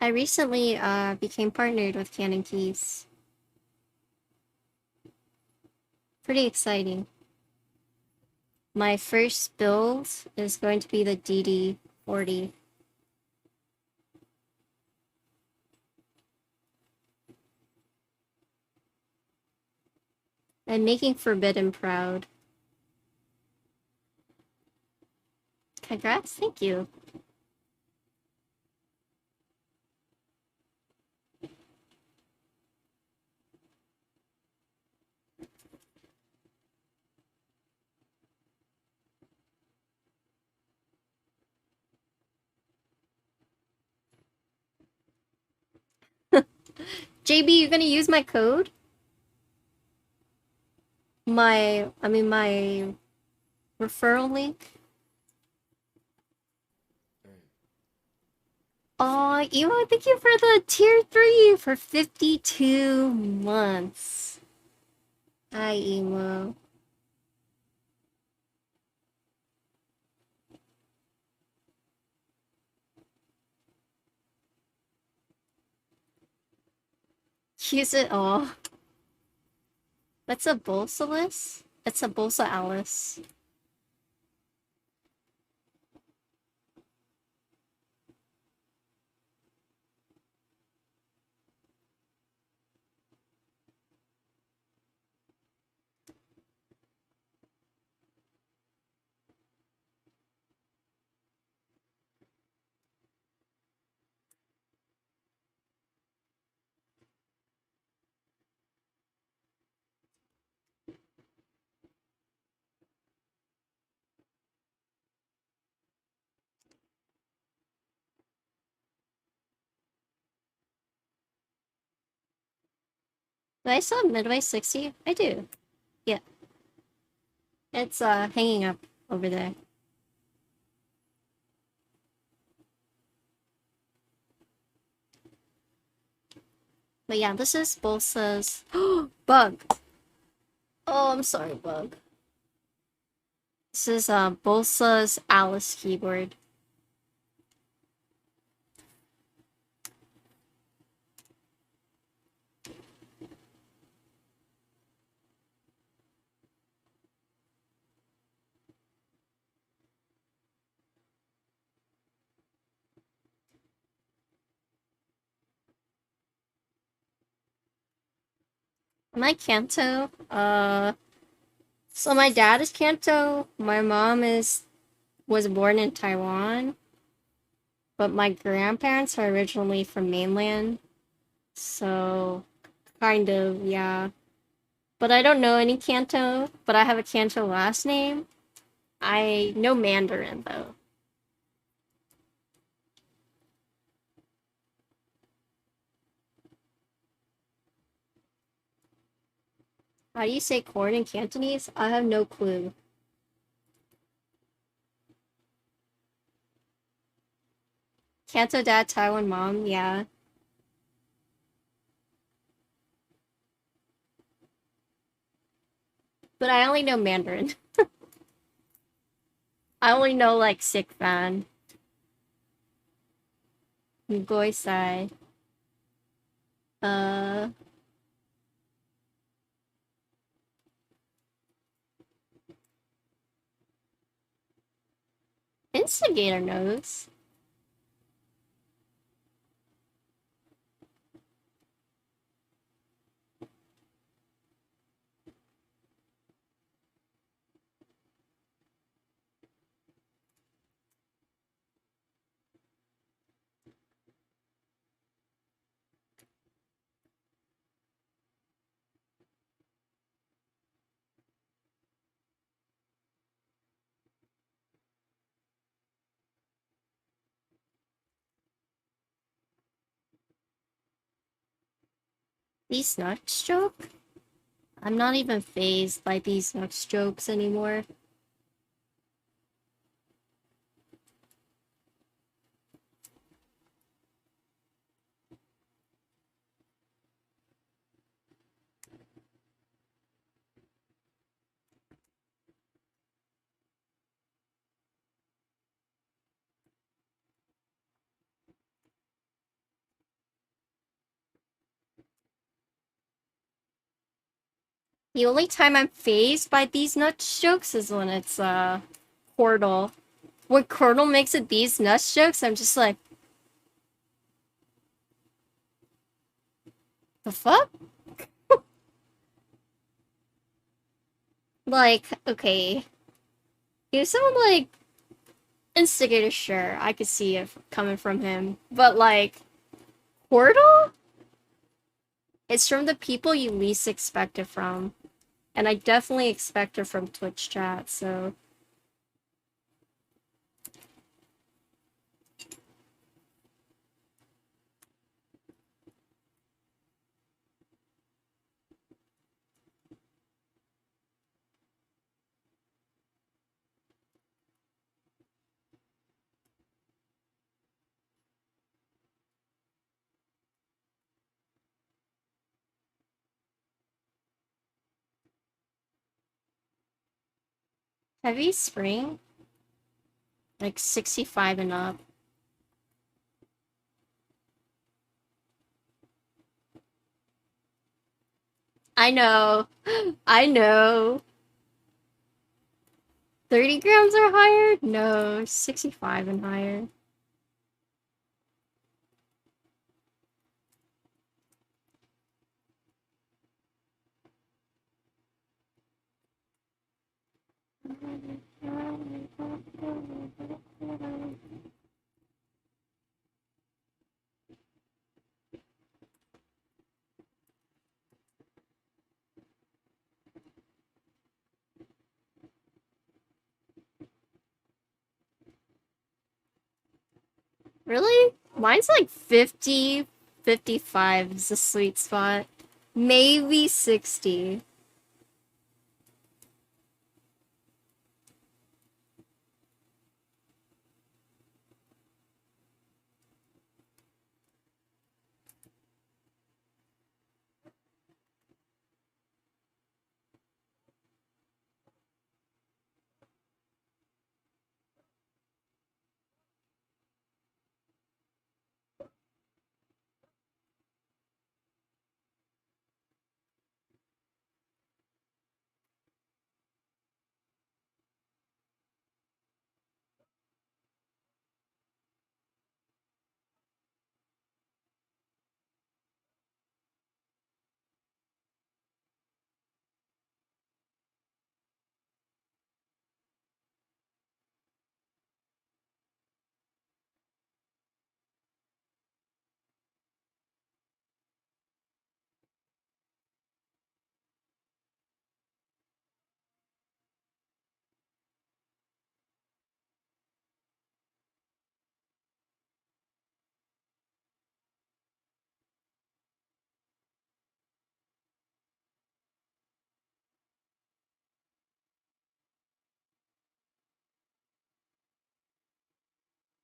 I recently became partnered with Canon Keys. Pretty exciting. My first build is going to be the DD40. I'm making Forbidden proud. Congrats, thank you. JB, you gonna use my code? My referral link? Oh, Emo, thank you for the tier 3 for 52 months. Hi, Emo. Use it all. What's a Bolsalice? It's a Bolsalice. Do I still have Midway 60? I do. Yeah. It's hanging up over there. But yeah, this is Bolsa's bug. Oh, I'm sorry, bug. This is Bolsa's Alice keyboard. My Kanto, so my dad is Kanto, my mom was born in Taiwan, but my grandparents are originally from mainland, so kind of, yeah. But I don't know any Kanto, but I have a Kanto last name. I know Mandarin, though. How do you say corn in Cantonese? I have no clue. Kanto dad, Taiwan mom, yeah. But I only know Mandarin. I only know, like, sick fan. Ngoi sai. Uh... Instigator knows. These nuts joke? I'm not even phased by these nuts jokes anymore. The only time I'm phased by these nuts jokes is when it's, Portal. When Cordal makes it these nuts jokes, I'm just like, the fuck? Like, okay. If someone like Instigator, sure, I could see it coming from him. But like, Portal? It's from the people you least expect it from. And I definitely expect it from Twitch chat, so... Heavy spring? Like 65 and up. I know. I know. 30 grams or higher? No, 65 and higher. Really? Mine's like 50, 55 is the sweet spot. Maybe 60.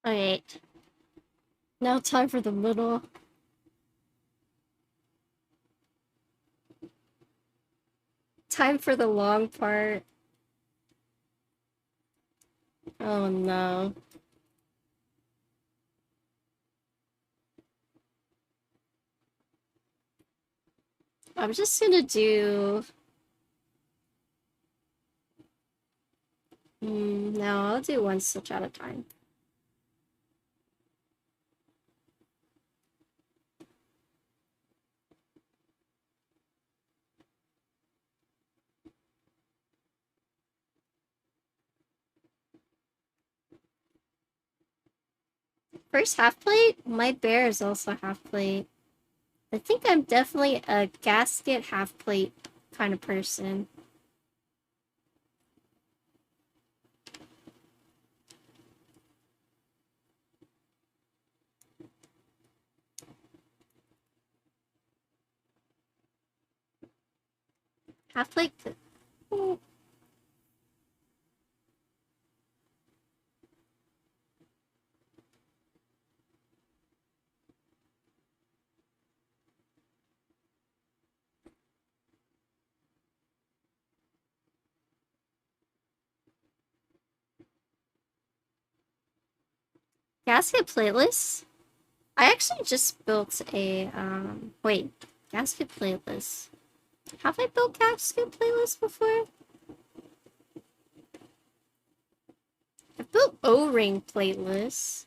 Alright. Now time for the middle. Time for the long part. Oh no. I'm just gonna do... no, I'll do one stitch at a time. First half plate? My bear is also half plate. I think I'm definitely a gasket half plate kind of person. Half plate. Gasket playlist? I actually just built a, wait, gasket playlist. Have I built gasket playlist before? I've built O-ring playlists.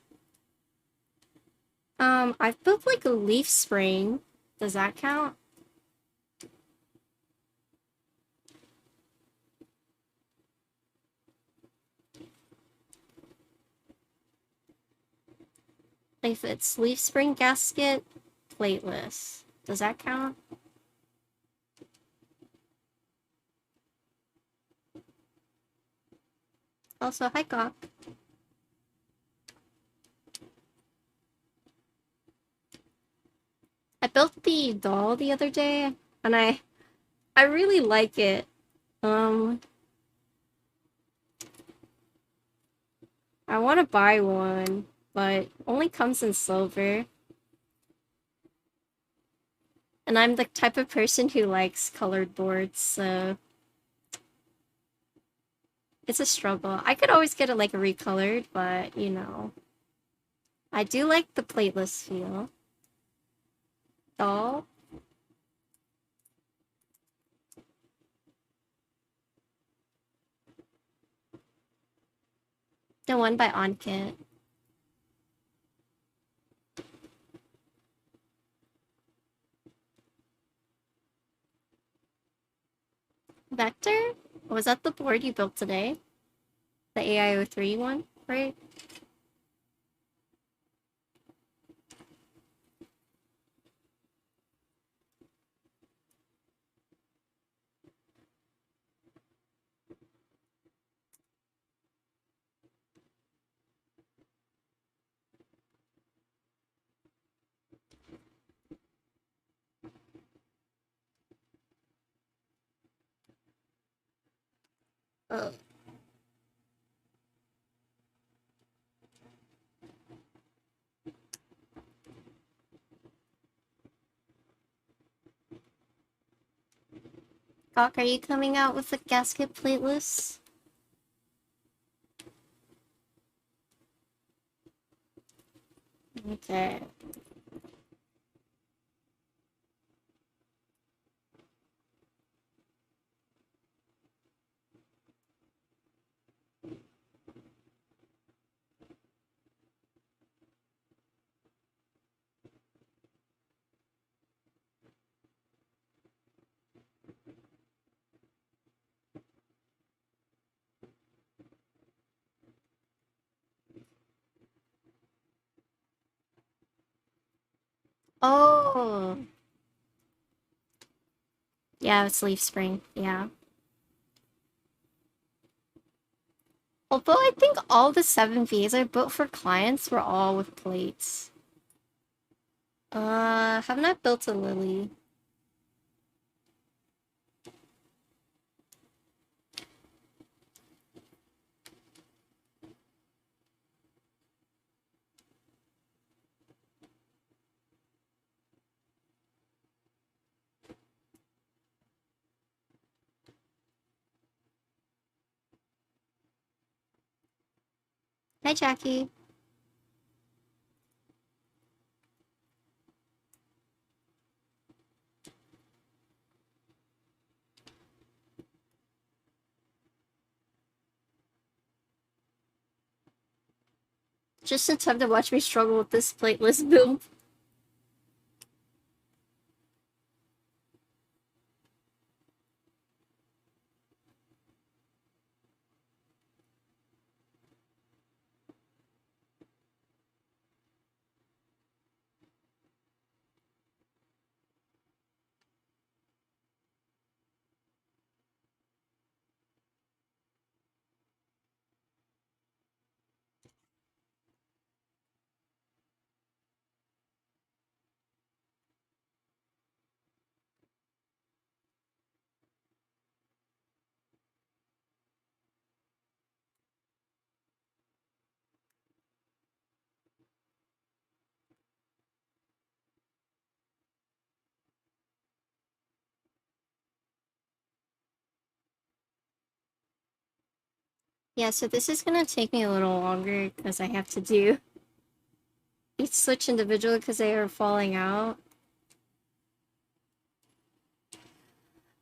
I've built like a leaf spring. Does that count? If it's leaf spring gasket playlist, does that count? Also, hi Gawk. I built the doll the other day, and I really like it. I want to buy one, but only comes in silver. And I'm the type of person who likes colored boards, so It's a struggle. I could always get it like recolored, but you know. I do like the plateless feel. Though. The one by OnKit. Vector? Was that the board you built today? The AIO3 one, right? Ugh. Gawk, are you coming out with the gasket plateless? Okay. Oh. Yeah, it's leaf spring. Yeah. Although I think all the 7Vs I built for clients were all with plates. Have not built a lily. Hi, Jackie. Just in time to watch me struggle with this plateless build. Yeah, so this is gonna take me a little longer because I have to do each switch individually because they are falling out.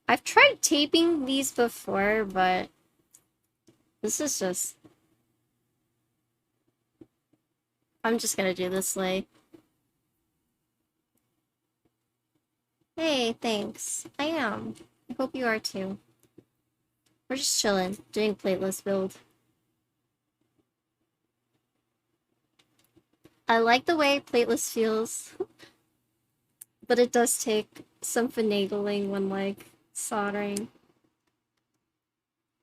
I've tried taping these before, but this is just... I'm just gonna do this way. Hey, thanks. I am. I hope you are too. We're just chilling, doing plateless build. I like the way plateless feels, but it does take some finagling when, like, soldering.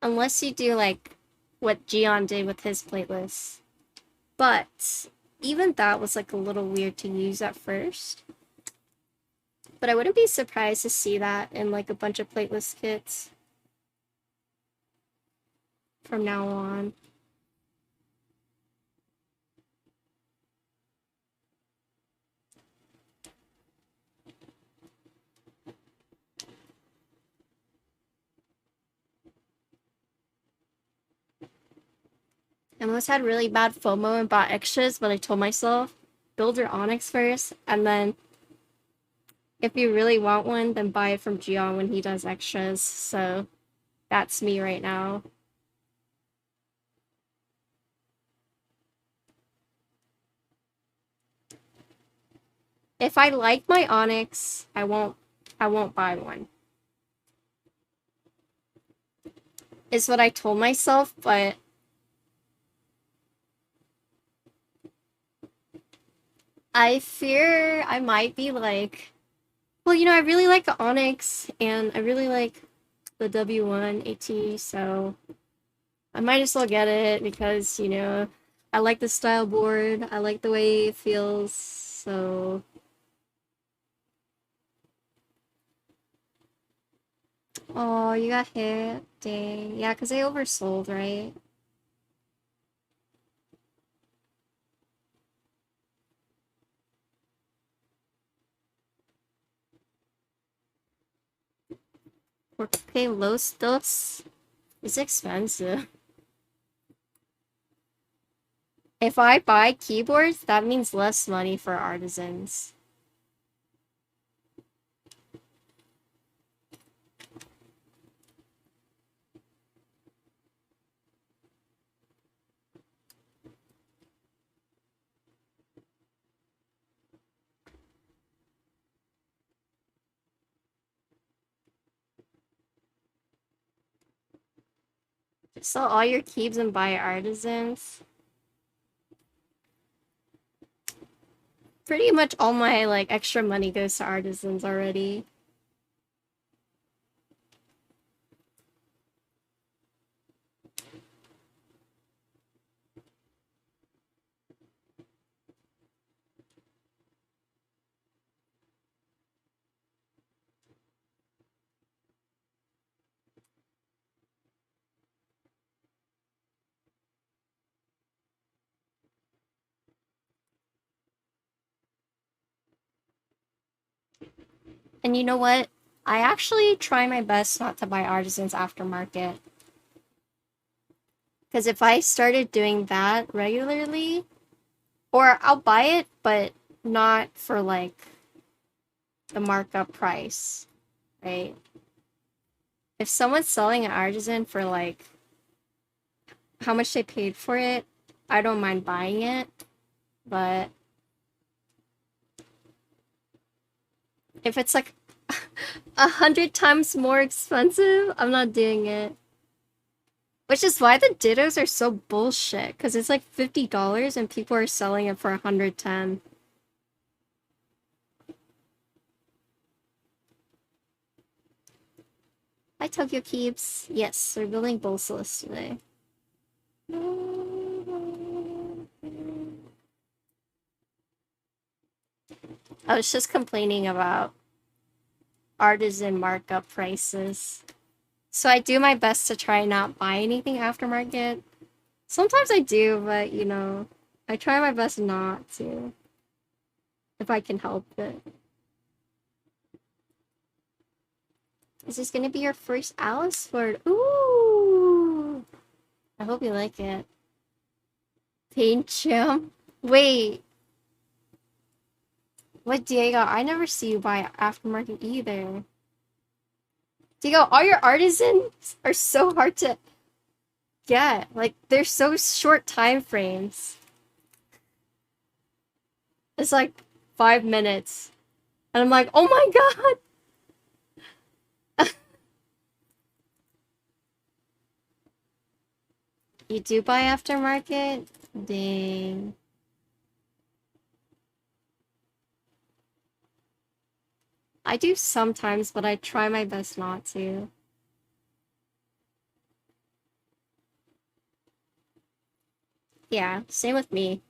Unless you do, like, what Gion did with his plateless. But even that was, like, a little weird to use at first. But I wouldn't be surprised to see that in, like, a bunch of plateless kits from now on. I almost had really bad FOMO and bought extras, but I told myself, build your Onyx first, and then if you really want one, then buy it from Gion when he does extras. So that's me right now. If I like my Onyx, I won't buy one. Is what I told myself, but I fear I might be like, well, you know, I really like the Onyx and I really like the W1 AT, so I might as well get it because, you know, I like the style board, I like the way it feels, so oh, you got hit. Dang. Yeah, because they oversold, right? Porque Los Dos is expensive. If I buy keyboards, that means less money for artisans. Sell all your keebs and buy artisans. Pretty much all my like extra money goes to artisans already. And you know what? I actually try my best not to buy artisans aftermarket. Because if I started doing that regularly, or I'll buy it, but not for like the markup price, right? If someone's selling an artisan for like how much they paid for it, I don't mind buying it, but if it's like 100 times more expensive, I'm not doing it. Which is why the dittos are so bullshit, because it's like $50 and people are selling it for 110. Hi, Tokyo Keeps. Yes, we're building Bolsalice today. I was just complaining about artisan markup prices. So I do my best to try not buy anything aftermarket. Sometimes I do, but you know, I try my best not to. If I can help it. Is this gonna be your first Alice Word? Ooh! I hope you like it. Paint Chim? Wait. What, Diego? I never see you buy aftermarket either. Diego, all your artisans are so hard to get. Like, they're so short time frames. It's like 5 minutes. And I'm like, oh my god! You do buy aftermarket? Dang. I do sometimes, but I try my best not to. Yeah, same with me.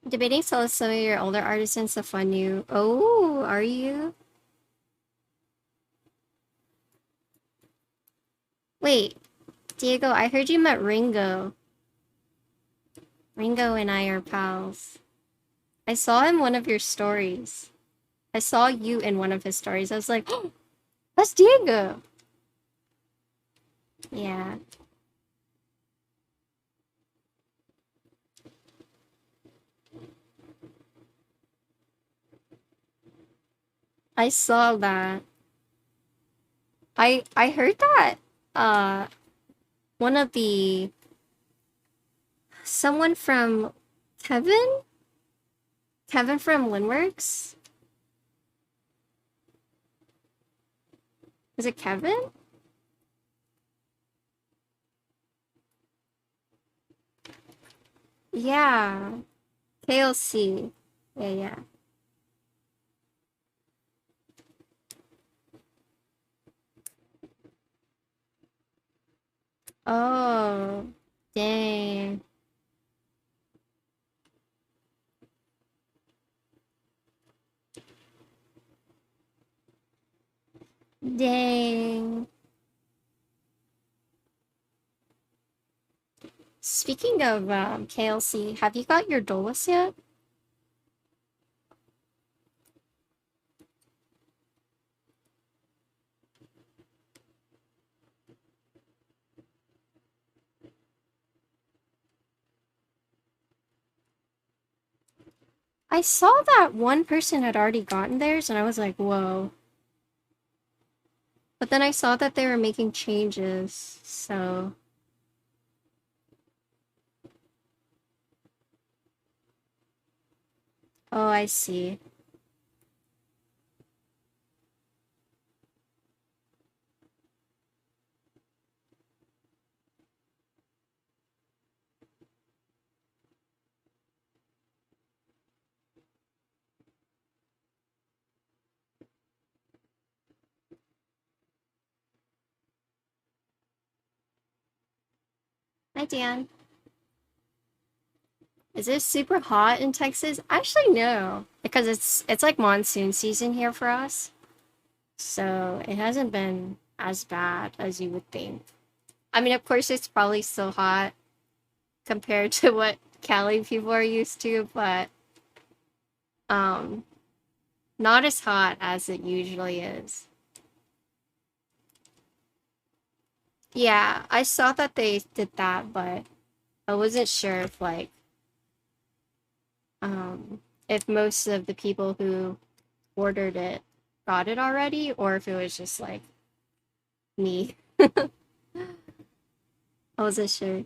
Debating selling some of your older artisans to fund you. Oh, are you? Wait, Diego, I heard you met Ringo. Ringo and I are pals. I saw him one of your stories. I saw you in one of his stories. I was like, oh, that's Diego. Yeah. I saw that. I heard that one of the someone from Kevin? Kevin from Linworks? Is it Kevin? Yeah. KLC. Yeah, yeah. Oh, dang. Dang. Speaking of KLC, have you got your Dolus yet? I saw that one person had already gotten theirs, and I was like, whoa. But then I saw that they were making changes, so... Oh, I see. Hi, Dan. Is it super hot in Texas? Actually, no. Because it's like monsoon season here for us. So it hasn't been as bad as you would think. I mean, of course, it's probably still hot compared to what Cali people are used to, but um, not as hot as it usually is. Yeah, I saw that they did that, but I wasn't sure if if most of the people who ordered it got it already, or if it was just like me. I wasn't sure.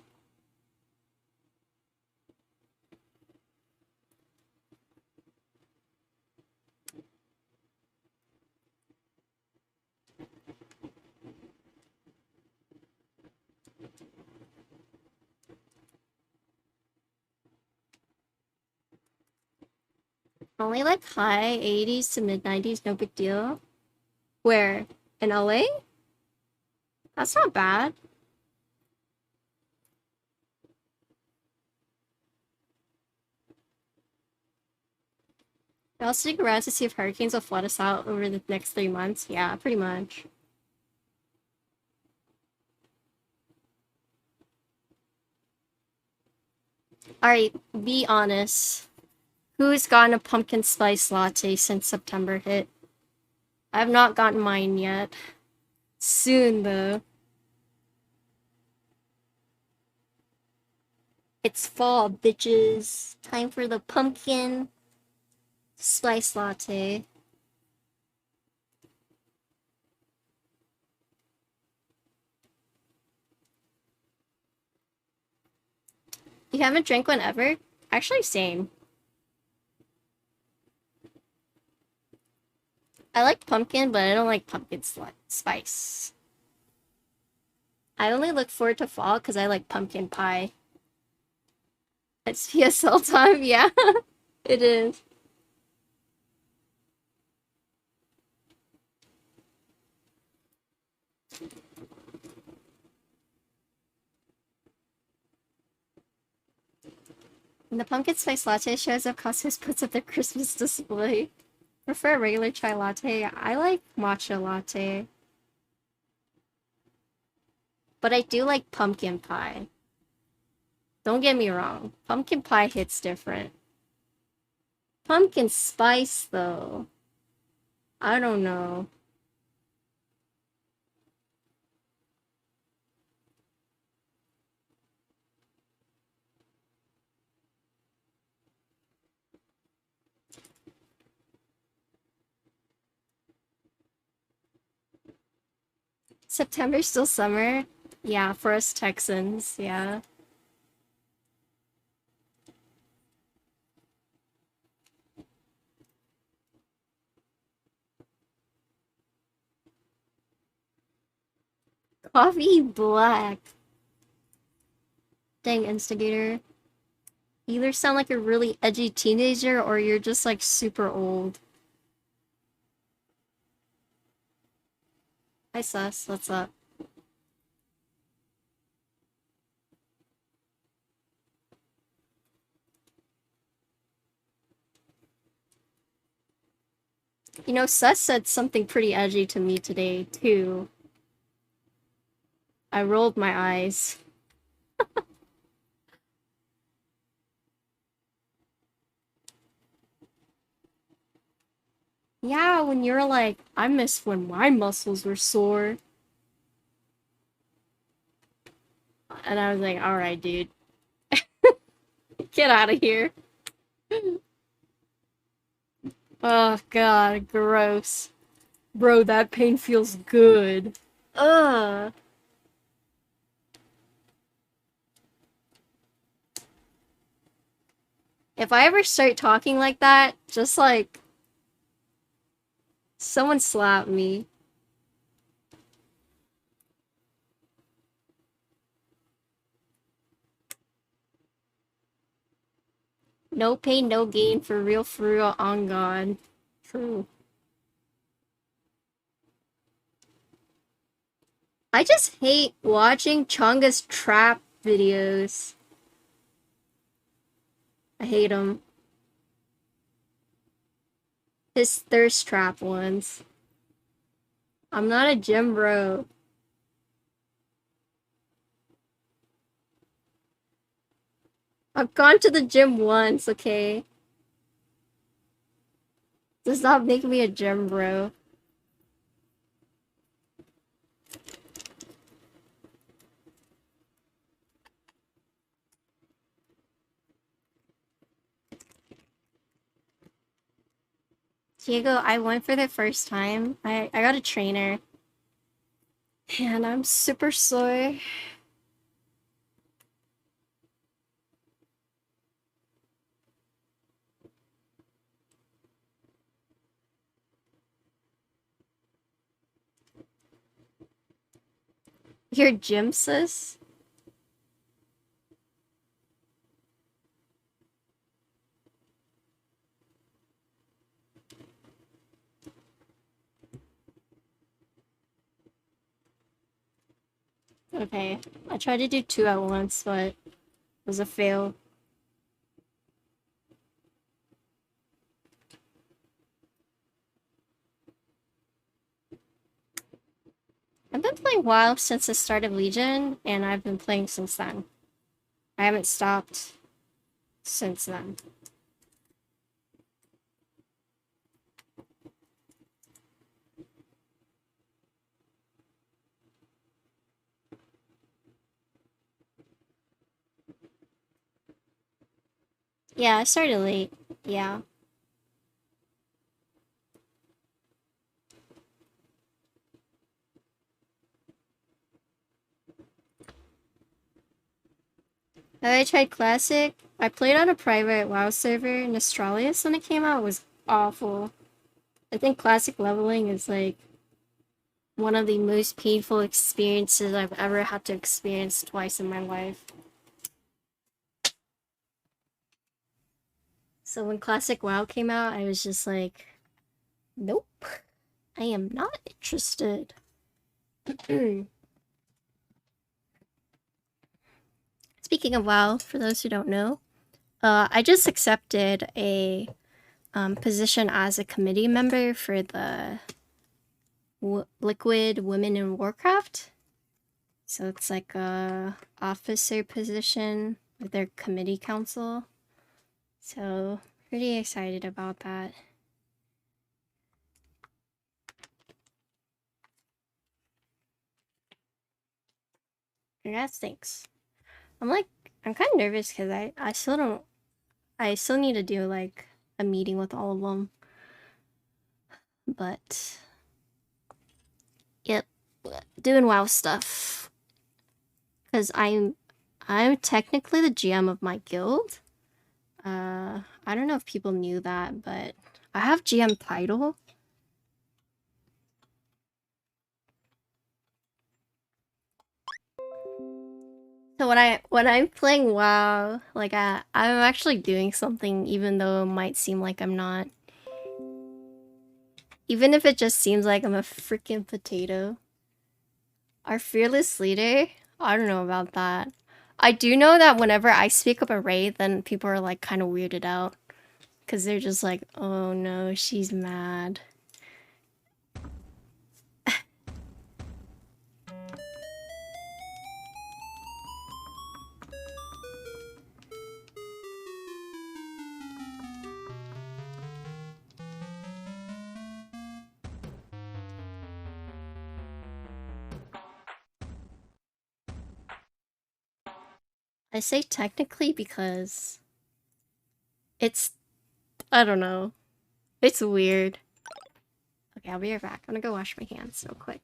Only like high 80s to mid 90s, no big deal. Where? In LA? That's not bad. I'll stick around to see if hurricanes will flood us out over the next 3 months. Yeah, pretty much. Alright, be honest. Who's gotten a pumpkin spice latte since September hit? I have not gotten mine yet. Soon, though. It's fall, bitches. Time for the pumpkin spice latte. You haven't drank one ever? Actually, same. I like pumpkin, but I don't like pumpkin spice. I only look forward to fall because I like pumpkin pie. It's PSL time, yeah. It is. When the pumpkin spice latte shows up, Cosmos puts up their Christmas display. Prefer a regular chai latte. I like matcha latte. But I do like pumpkin pie. Don't get me wrong. Pumpkin pie hits different. Pumpkin spice, though. I don't know. September's still summer? Yeah, for us Texans, yeah. Coffee black. Dang, instigator. You either sound like a really edgy teenager or you're just like super old. Hi sus, what's up? You know, Sus said something pretty edgy to me today, too. I rolled my eyes. Yeah, when you're like, I miss when my muscles were sore. And I was like, alright, dude. Get out of here. Oh, God, gross. Bro, that pain feels good. Ugh. If I ever start talking like that, just like, someone slap me. No pain, no gain, for real, on God. True. I just hate watching Chonga's trap videos. I hate them. His thirst trap ones. I'm not a gym bro. I've gone to the gym once, okay? Does not make me a gym bro. Diego, I went for the first time. I got a trainer. And I'm super sore. Your gym sis? Okay. I tried to do 2 at once, but it was a fail. I've been playing WoW since the start of Legion, and I've been playing since then. I haven't stopped since then. Yeah, I started late. Yeah. I tried Classic. I played on a private WoW server in Australis when it came out. It was awful. I think Classic leveling is like one of the most painful experiences I've ever had to experience twice in my life. So when Classic WoW came out, I was just like, nope, I am not interested. Speaking of WoW, for those who don't know, I just accepted a position as a committee member for the Liquid Women in Warcraft. So it's like a officer position with their committee council. So pretty excited about that. Congrats, thanks. I'm kind of nervous because I still need to do like a meeting with all of them. But yep, doing WoW stuff. Cause I'm technically the GM of my guild. I don't know if people knew that, but I have GM title. So when I'm playing WoW, like I'm actually doing something, even though it might seem like I'm not. Even if it just seems like I'm a freaking potato. Our fearless leader? I don't know about that. I do know that whenever I speak up a raid, then people are like kind of weirded out. Because they're just like, oh no, she's mad. I say technically because it's, I don't know. It's weird. Okay, I'll be right back. I'm gonna go wash my hands real quick.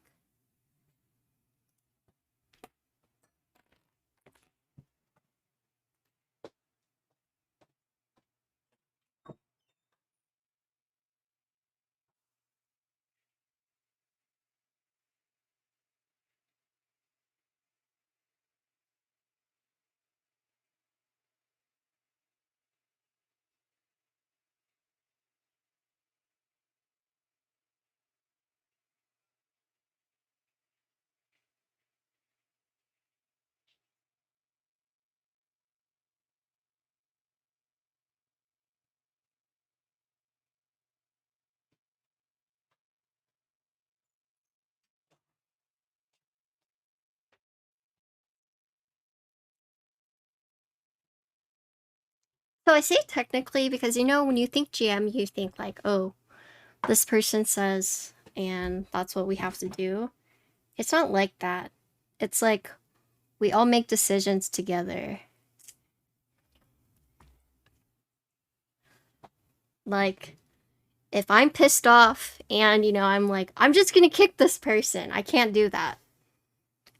So I say technically because you know when you think GM, you think like, oh, this person says, and that's what we have to do. It's not like that. It's like we all make decisions together. Like, if I'm pissed off and, you know, I'm like, I'm just gonna kick this person, I can't do that.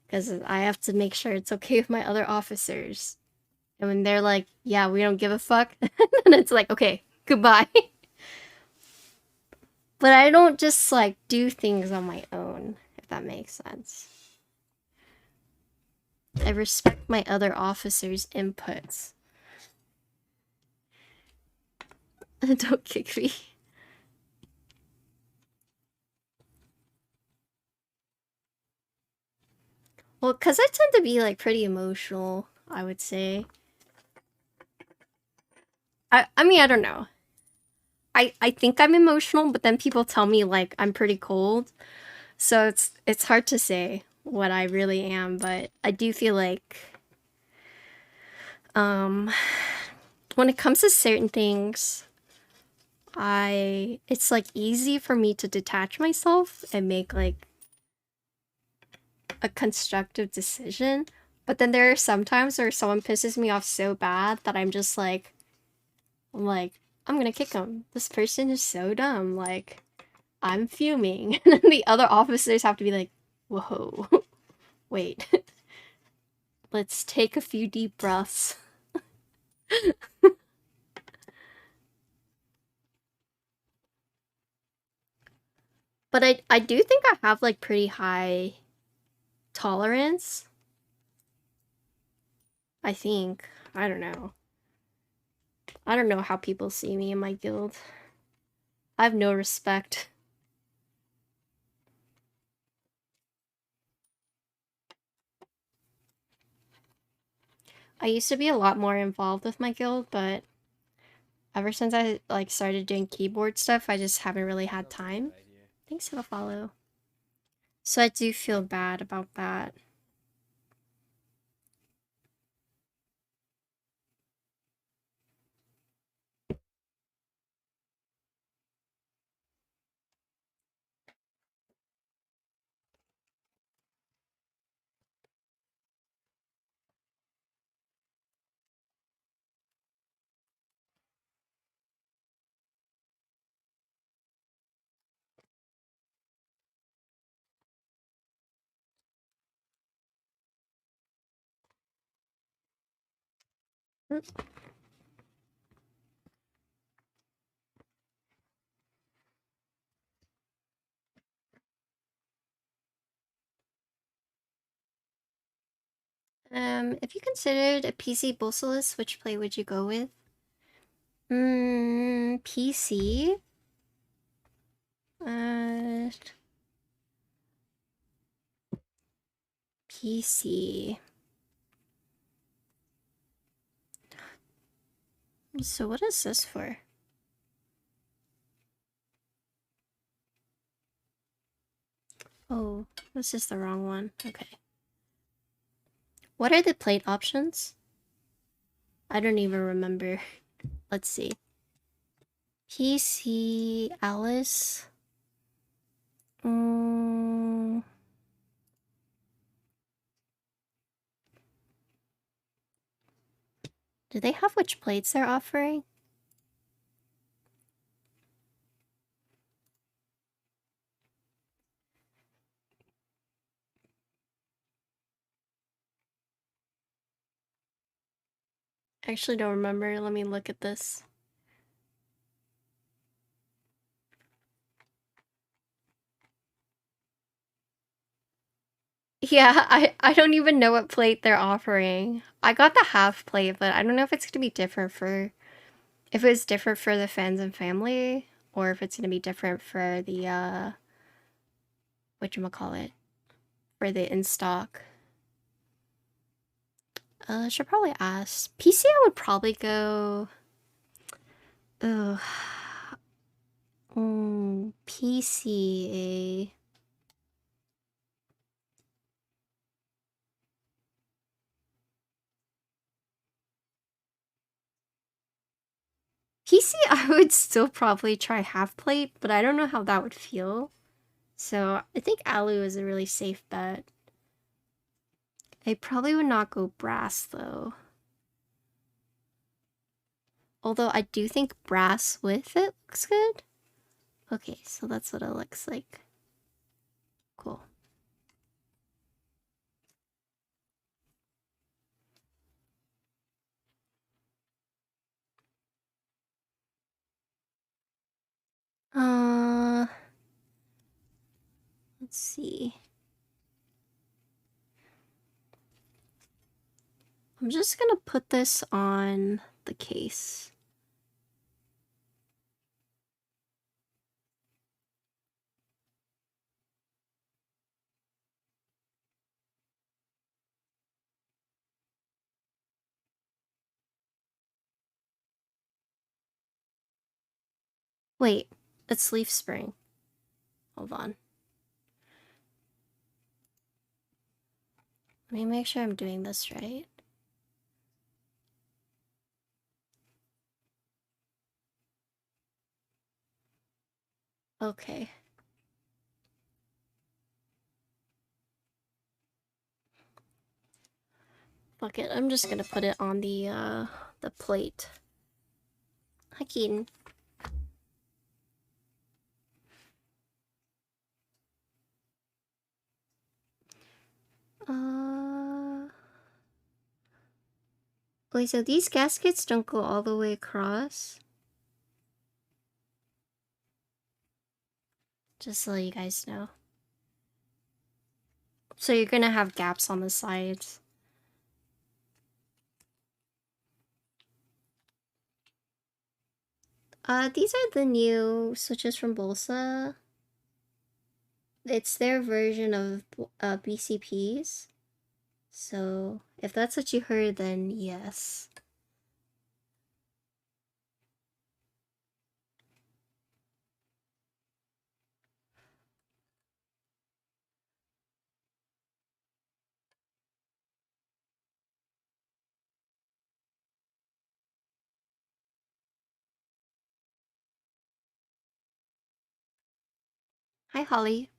Because I have to make sure it's okay with my other officers. And when they're like, yeah, we don't give a fuck, then it's like, okay, goodbye. But I don't just like do things on my own, if that makes sense. I respect my other officers' inputs. Don't kick me. Well, because I tend to be like pretty emotional, I would say. I mean, I don't know. I think I'm emotional, but then people tell me like I'm pretty cold. So it's hard to say what I really am, but I do feel like when it comes to certain things, it's like easy for me to detach myself and make like a constructive decision. But then there are some times where someone pisses me off so bad that I'm just like I'm gonna kick him. This person is so dumb. Like, I'm fuming. And then the other officers have to be like, whoa, wait. Let's take a few deep breaths. But I do think I have like pretty high tolerance. I think. I don't know. I don't know how people see me in my guild. I have no respect. I used to be a lot more involved with my guild, but ever since I like started doing keyboard stuff, I just haven't really had time. Thanks for the follow. So I do feel bad about that. If you considered a PC Bolsalice, which play would you go with? PC? PC. So what is this for? Oh, this is the wrong one. Okay. What are the plate options? I don't even remember. Let's see. PC Alice. Do they have which plates they're offering? I actually don't remember. Let me look at this. Yeah, I don't even know what plate they're offering. I got the half plate, but I don't know if it's gonna be different for if it's different for the fans and family, or if it's gonna be different for the whatchamacallit, for the in stock. Should probably ask. PC I would probably go. Ugh. PCA. PC, I would still probably try half plate, but I don't know how that would feel. So I think Alu is a really safe bet. I probably would not go brass though. Although I do think brass with it looks good. Okay, so that's what it looks like. Cool. Let's see. I'm just gonna put this on the case. Wait, it's leaf spring. Hold on. Let me make sure I'm doing this right. Okay. Fuck it, I'm just gonna put it on the plate. Hi, Keaton. Wait, so these gaskets don't go all the way across? Just so you guys know. So you're gonna have gaps on the sides. These are the new switches from Bolsa. It's their version of BCPs. So if that's what you heard, then yes. Hi, Holly.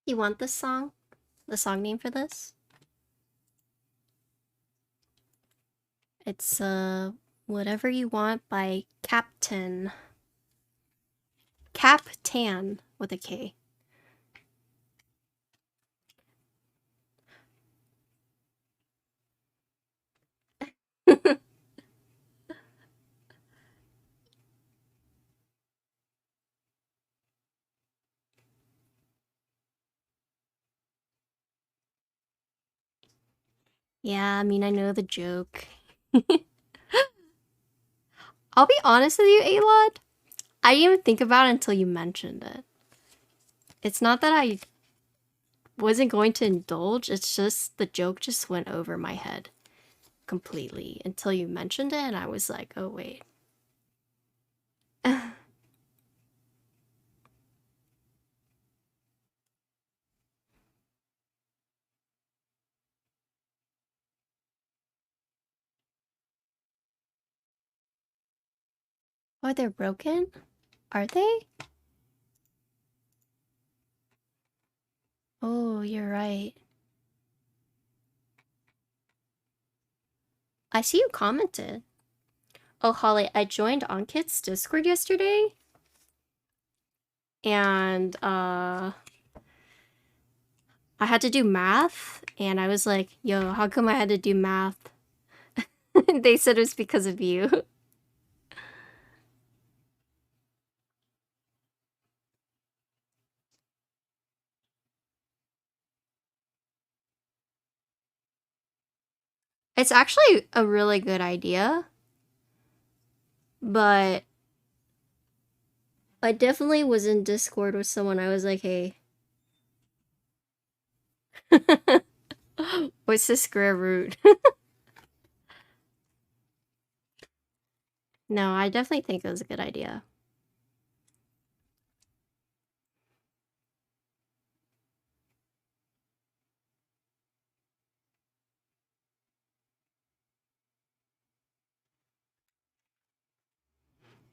You want this song? The song name for this? It's Whatever You Want by Captain. Captan with a K. Yeah, I mean, I know the joke. I'll be honest with you, Alod. I didn't even think about it until you mentioned it. It's not that I wasn't going to indulge, it's just the joke just went over my head completely until you mentioned it, and I was like, oh, wait. Oh, they're broken? Are they? Oh, you're right. I see you commented. Oh, Holly, I joined Ankit's Discord yesterday. And, I had to do math. And I was like, yo, how come I had to do math? They said it was because of you. It's actually a really good idea. But I definitely was in Discord with someone. I was like, hey. What's the square root? No, I definitely think it was a good idea.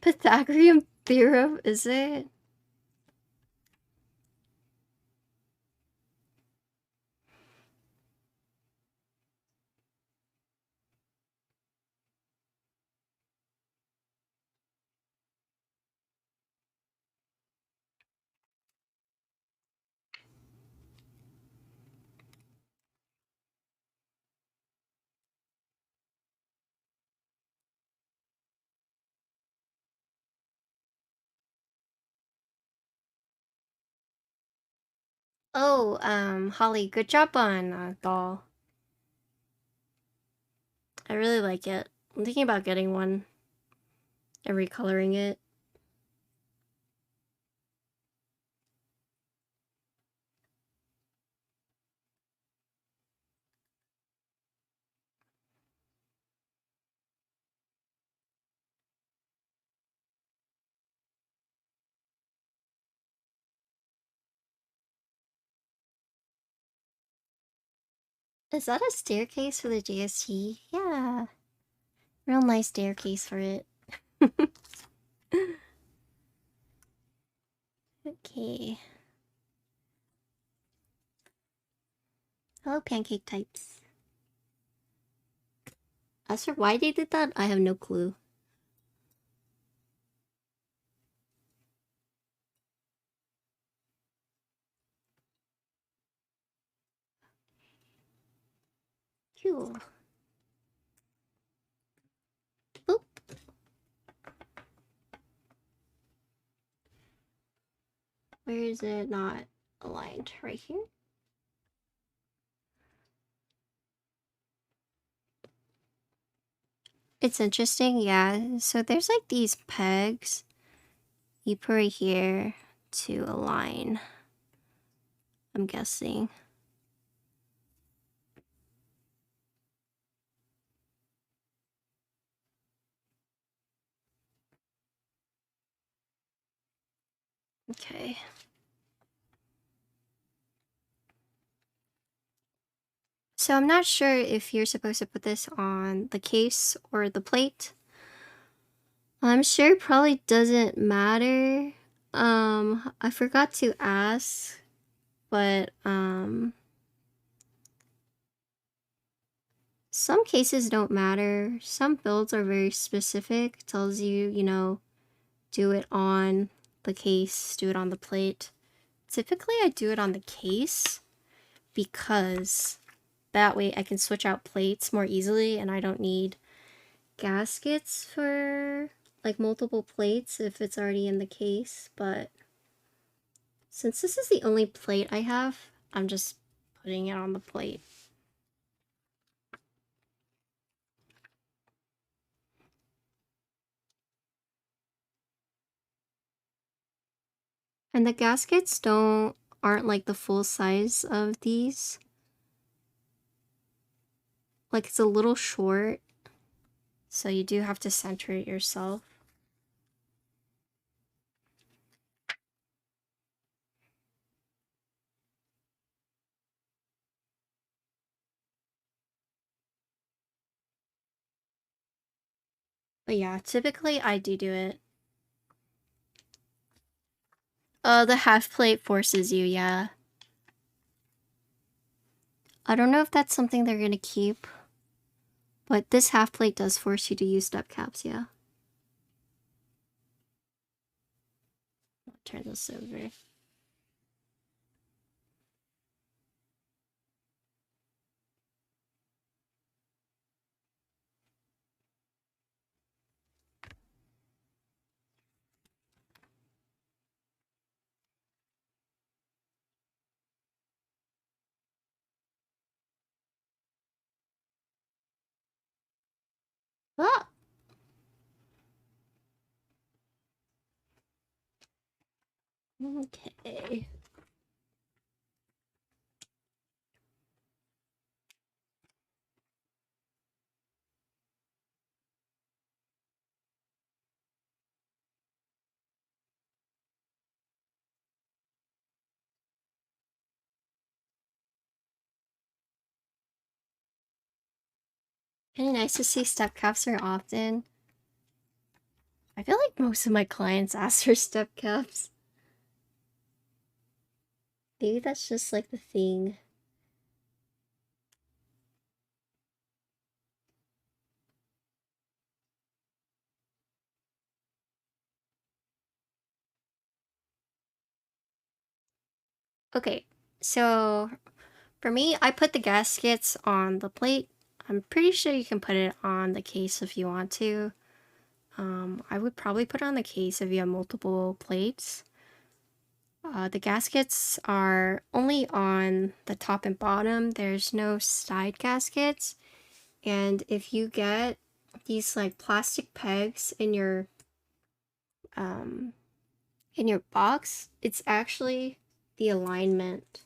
Pythagorean theorem, is it? Oh, Holly, good job on doll. I really like it. I'm thinking about getting one and recoloring it. Is that a staircase for the JST? Yeah. Real nice staircase for it. Okay. Hello, pancake types. As for why they did that, I have no clue. Cool. Boop. Where is it not aligned? Right here? It's interesting, yeah. So there's like these pegs you put right here to align, I'm guessing. Okay. So I'm not sure if you're supposed to put this on the case or the plate. I'm sure it probably doesn't matter. I forgot to ask, but some cases don't matter. Some builds are very specific. It tells you, you know, do it on the case, do it on the plate. Typically, I do it on the case because that way I can switch out plates more easily and I don't need gaskets for like multiple plates if it's already in the case. But since this is the only plate I have, I'm just putting it on the plate. And the gaskets aren't like the full size of these. Like it's a little short, so you do have to center it yourself. But yeah, typically I do it. The half plate forces you, yeah. I don't know if that's something they're gonna keep, but this half plate does force you to use step caps, yeah. I'll turn this over. Ah! Okay. Kind of nice to see step caps more often. I feel like most of my clients ask for step caps. Maybe that's just like the thing. Okay, so for me, I put the gaskets on the plate. I'm pretty sure you can put it on the case if you want to. I would probably put it on the case if you have multiple plates. The gaskets are only on the top and bottom. There's no side gaskets. And if you get these like plastic pegs in your box, it's actually the alignment.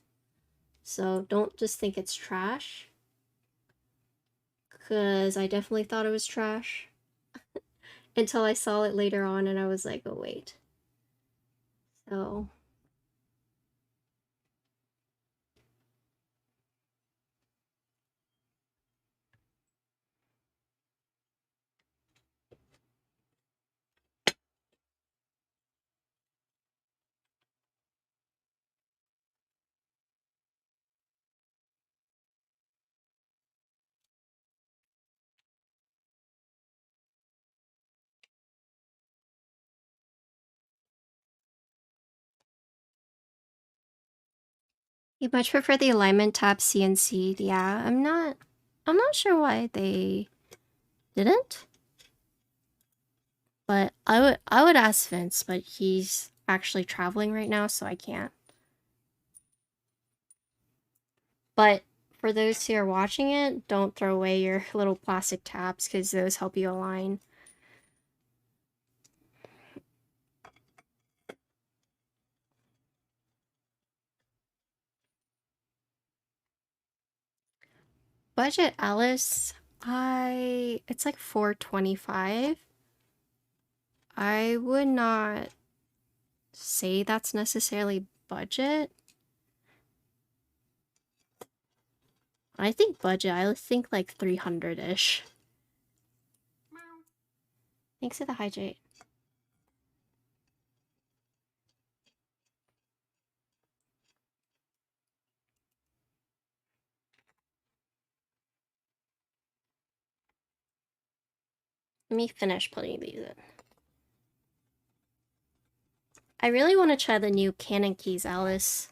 So don't just think it's trash, because I definitely thought it was trash until I saw it later on and I was like, oh wait. So you much prefer the alignment tab CNC. Yeah, I'm not sure why they didn't. But I would ask Vince, but he's actually traveling right now, so I can't. But for those who are watching it, don't throw away your little plastic tabs because those help you align. Budget Alice, it's like $425. I would not say that's necessarily budget. I think budget, I think like 300-ish. Thanks for the hydrate. Let me finish putting these in. I really want to try the new Canon keys, Alice.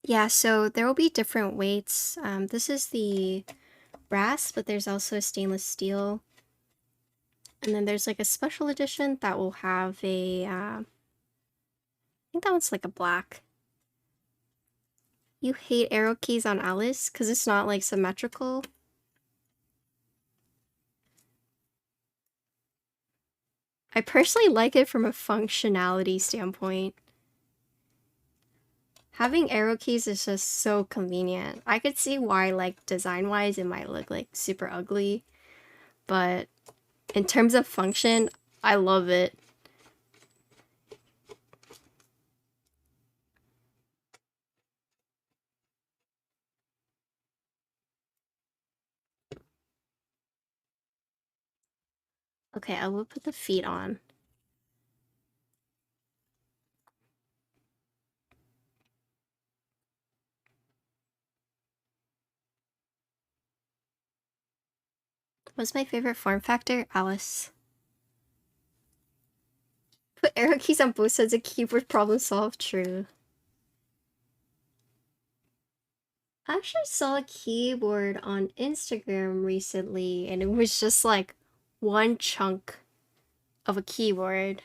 Yeah, so there will be different weights. This is the brass, but there's also a stainless steel. And then there's like a special edition that will have a, I think that one's like a black. You hate arrow keys on Alice because it's not like symmetrical. I personally like it from a functionality standpoint. Having arrow keys is just so convenient. I could see why, like, design-wise, it might look like super ugly, but in terms of function, I love it. Okay, I will put the feet on. What's my favorite form factor? Alice. Put arrow keys on both sides of keyboard, problem solved. True. I actually saw a keyboard on Instagram recently, and it was just like one chunk of a keyboard.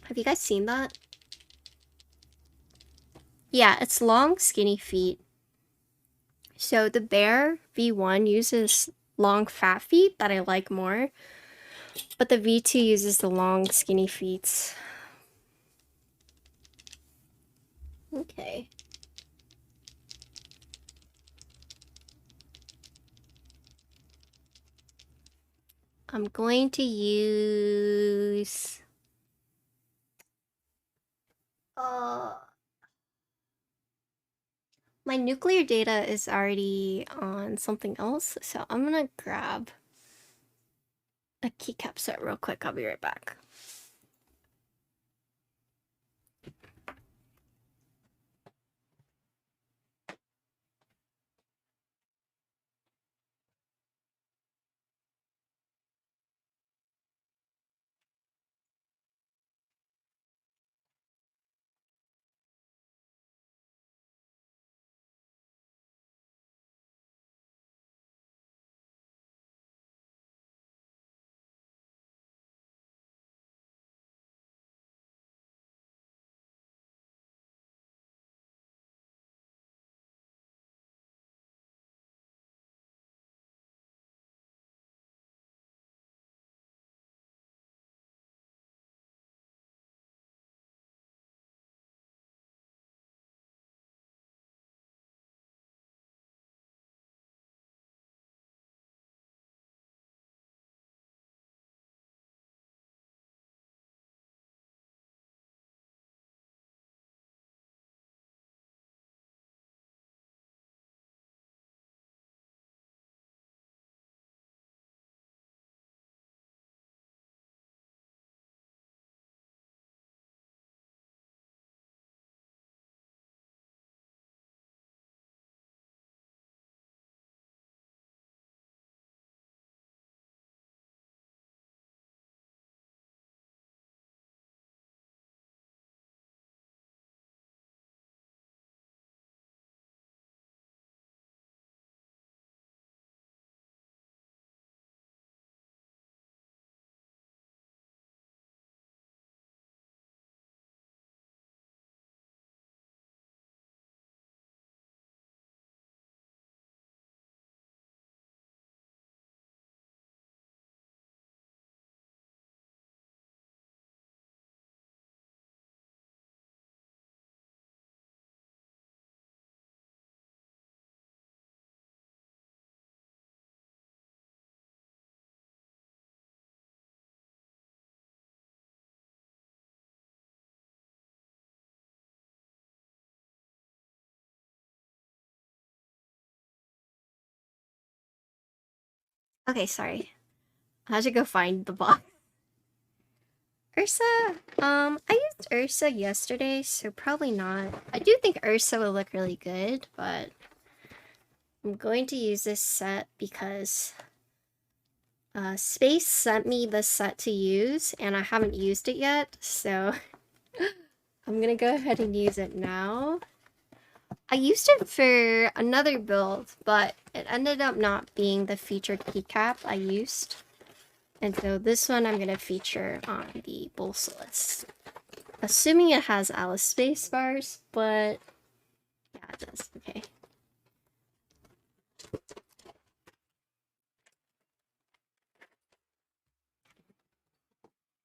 Have you guys seen that? Yeah, it's long, skinny feet. So the Bear V1 uses long, fat feet that I like more, but the V2 uses the long, skinny feet. Okay. I'm going to use... my nuclear data is already on something else, so I'm gonna grab a keycap set real quick. I'll be right back. Okay, sorry. I had to go find the box. Ursa, I used Ursa yesterday, so probably not. I do think Ursa will look really good, but I'm going to use this set because Space sent me the set to use, and I haven't used it yet, so I'm gonna go ahead and use it now. I used it for another build, but it ended up not being the featured keycap I used. And so this one I'm gonna feature on the Bolsalice. Assuming it has Alice space bars, but yeah, it does. Okay.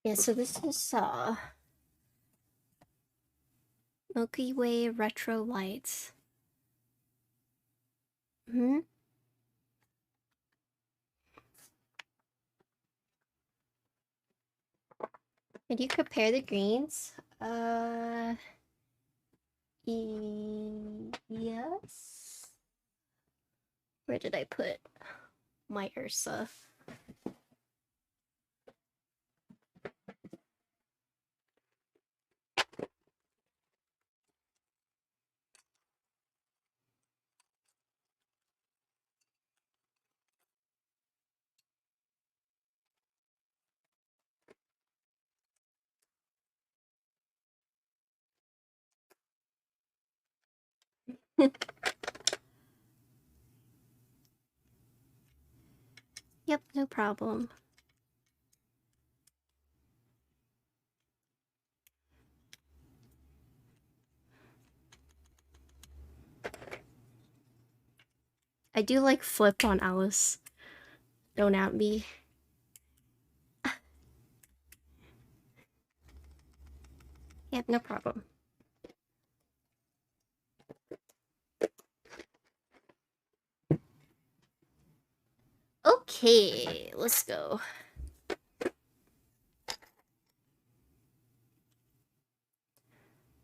Yeah, so this is Milky Way Retro Lights. Hmm. Did you compare the greens? Yes. Where did I put my Ursa? Yep, no problem. I do like flip on Alice. Don't at me. Yep, no problem. Okay, let's go.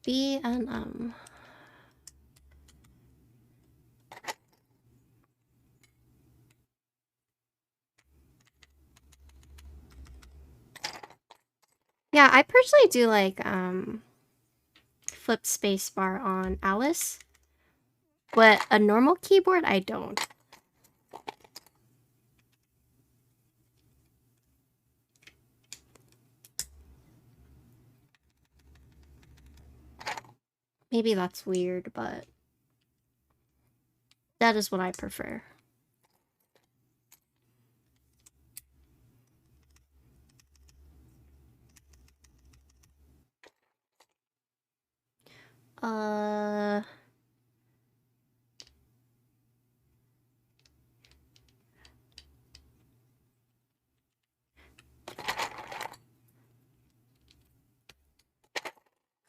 B and yeah, I personally do like flip spacebar on Alice, but a normal keyboard I don't. Maybe that's weird, but that is what I prefer. Uh,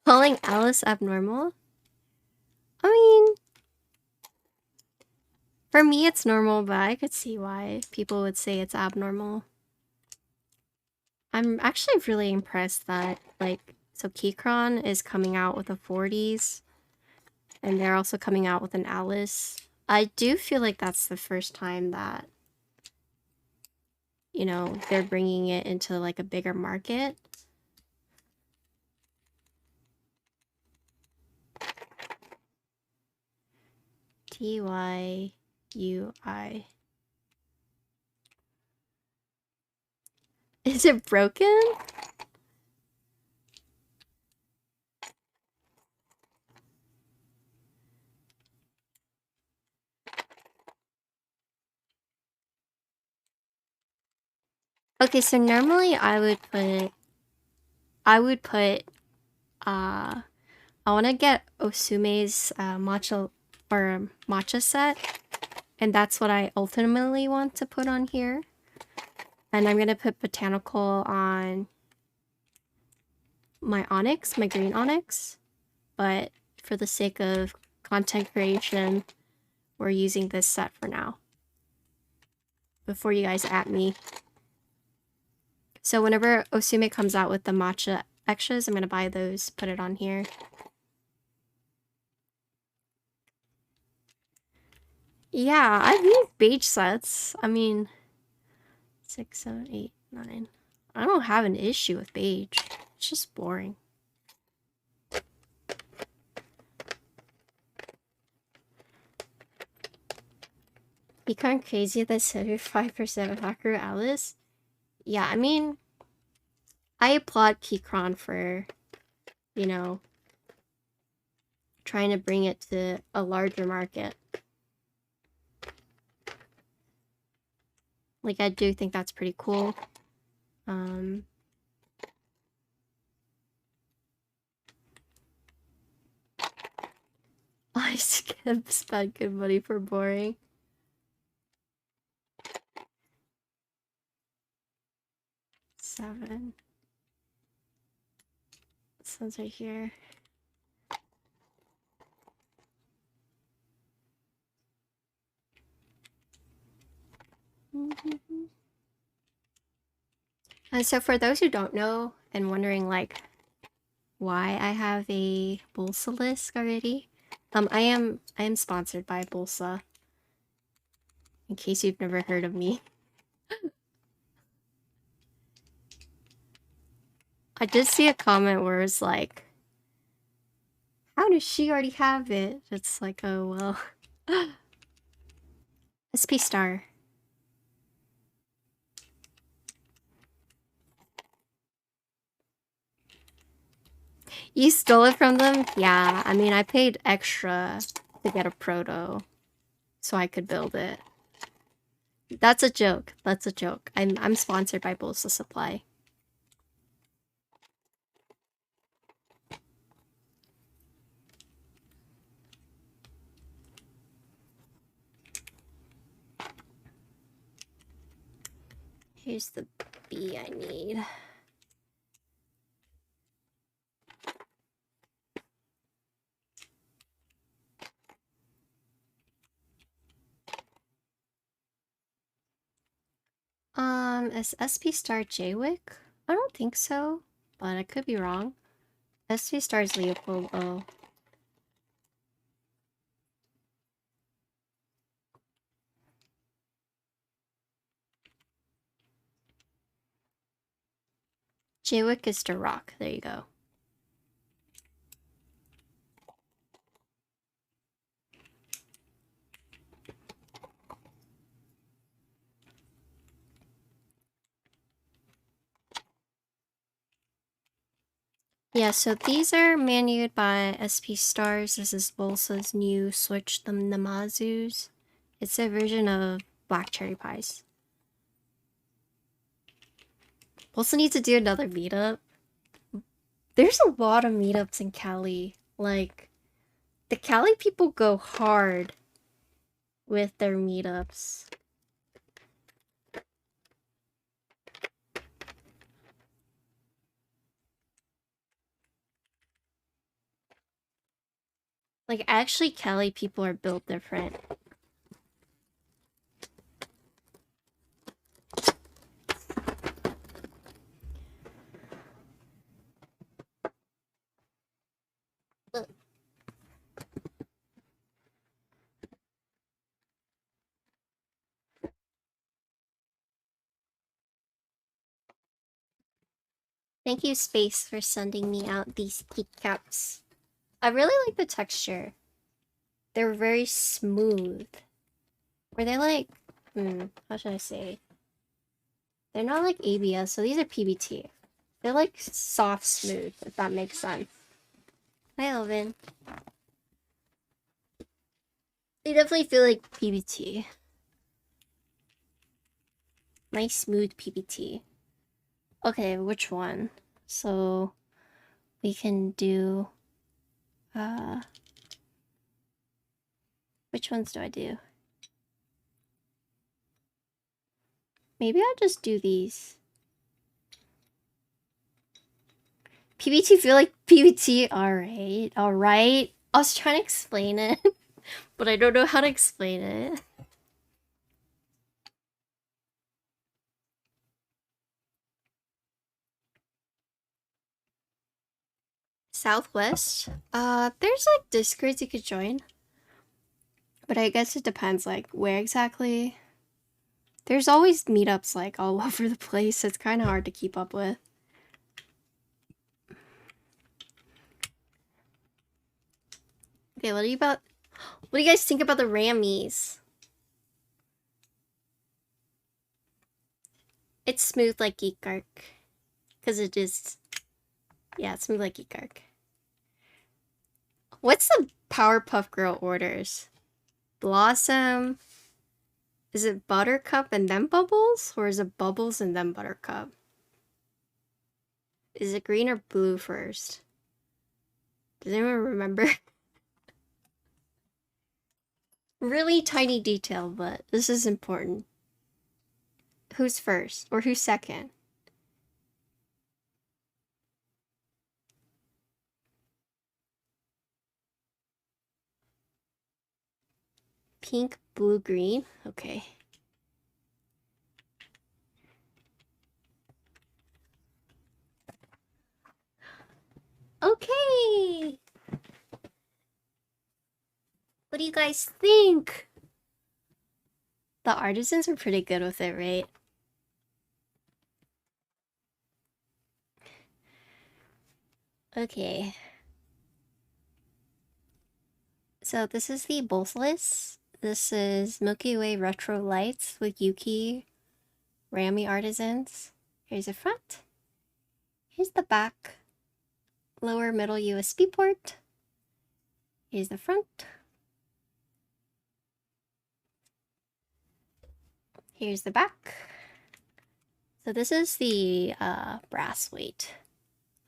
calling Alice abnormal? I mean, for me it's normal, but I could see why people would say it's abnormal. I'm actually really impressed that, like, so Keychron is coming out with a 40s, and they're also coming out with an Alice. I do feel like that's the first time that, you know, they're bringing it into, like, a bigger market. TYUI. Is it broken? Okay, so normally I would put, I want to get Osume's matcha or matcha set, and that's what I ultimately want to put on here. And I'm gonna put botanical on my onyx, my green onyx, but for the sake of content creation, we're using this set for now. Before you guys at me. So whenever Osume comes out with the matcha extras, I'm gonna buy those, put it on here. Yeah, I've used beige sets. I mean, 6, 7, 8, 9. I don't have an issue with beige. It's just boring. You kind of crazy that 75% of Hacker Alice? Yeah, I mean, I applaud Keycron for, you know, trying to bring it to a larger market. Like, I do think that's pretty cool. I spent good money for boring. Seven. This one's right here. And so for those who don't know and wondering like why I have a Bolsalice already, I am sponsored by Bolsa. In case you've never heard of me. I did see a comment where it's like, how does she already have it? It's like, oh well. SP Star. You stole it from them? Yeah, I mean, I paid extra to get a proto so I could build it. That's a joke. That's a joke. I'm sponsored by Bolsa Supply. Here's the B I need. Is SP Star Jaywick? I don't think so, but I could be wrong. SP Star is Leopold. Oh. Jaywick is the rock. There you go. Yeah, so these are manued by SP Stars. This is Bolsa's new switch, the Namazus. It's a version of black cherry pies. Bolsa needs to do another meetup. There's a lot of meetups in Cali. Like, the Cali people go hard with their meetups. Like, actually, Cali people are built different. Thank you, Space, for sending me out these Keycaps. I really like the texture. They're very smooth. Or they like, how should I say? They're not like ABS, so these are PBT. They're like soft smooth, if that makes sense. Hi, Elvin. They definitely feel like PBT. Nice smooth PBT. Okay, which one? So we can do which ones do I do? Maybe I'll just do these. PBT feel like PBT? Alright, alright. I was trying to explain it, but I don't know how to explain it. Southwest? There's like Discords you could join. But I guess it depends like where exactly. There's always meetups like all over the place. It's kind of hard to keep up with. Okay, what do you guys think about the Rammies? It's smooth like Geek Arc. Because it is... Yeah, it's smooth like Geek Arc. What's the Powerpuff Girl orders? Blossom... Is it Buttercup and then Bubbles? Or is it Bubbles and then Buttercup? Is it green or blue first? Does anyone remember? Really tiny detail, but this is important. Who's first? Or who's second? Pink, blue, green? Okay. Okay! What do you guys think? The artisans are pretty good with it, right? Okay. So this is the Bolsalice. This is Milky Way Retro Lights with Yuki Rammy Artisans. Here's the front. Here's the back. Lower middle USB port. Here's the front. Here's the back. So this is the brass weight.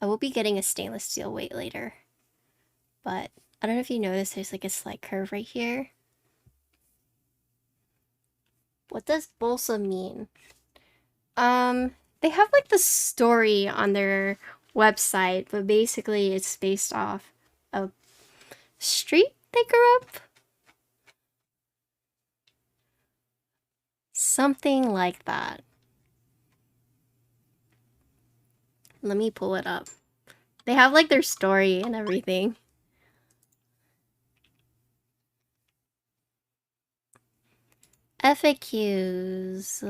I will be getting a stainless steel weight later. But I don't know if you notice there's like a slight curve right here. What does Bolsa mean? They have like the story on their website, but basically it's based off a street they grew up. Something like that. Let me pull it up. They have like their story and everything. FAQs.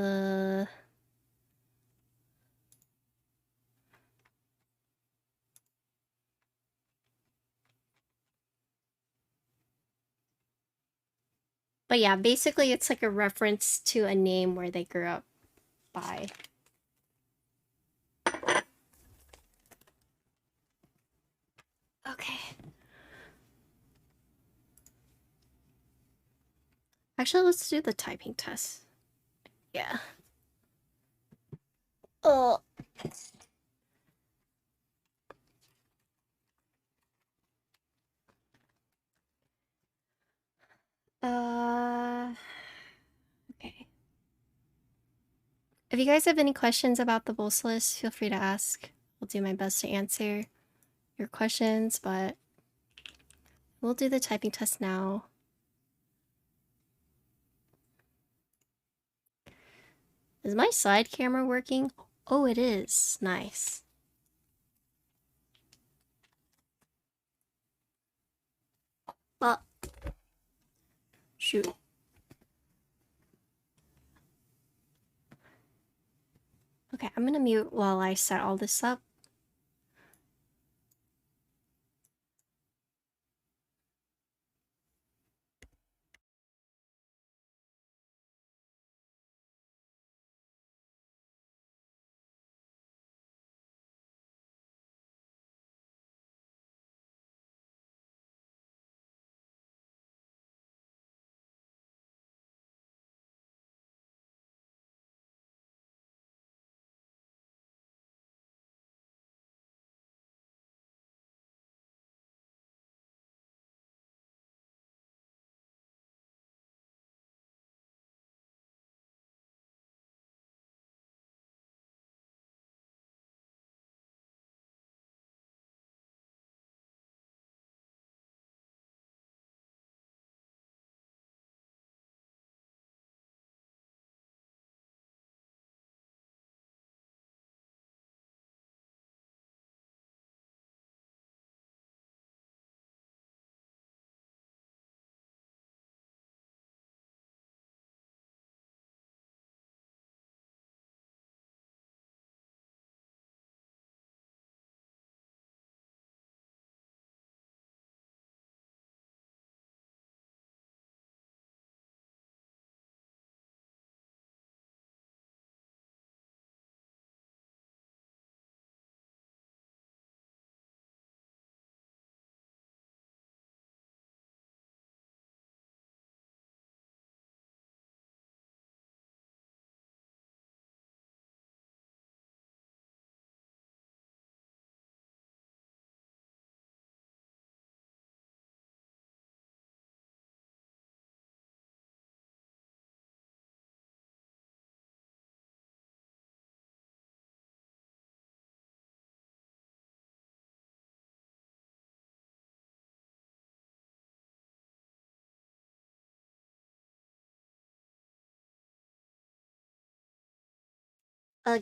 But yeah, basically it's like a reference to a name where they grew up by. Okay. Actually, let's do the typing test. Yeah. Oh. Okay. If you guys have any questions about the Bolsalice, feel free to ask. I'll do my best to answer your questions, but we'll do the typing test now. Is my side camera working? Oh, it is. Nice. Well, shoot. Okay, I'm gonna mute while I set all this up.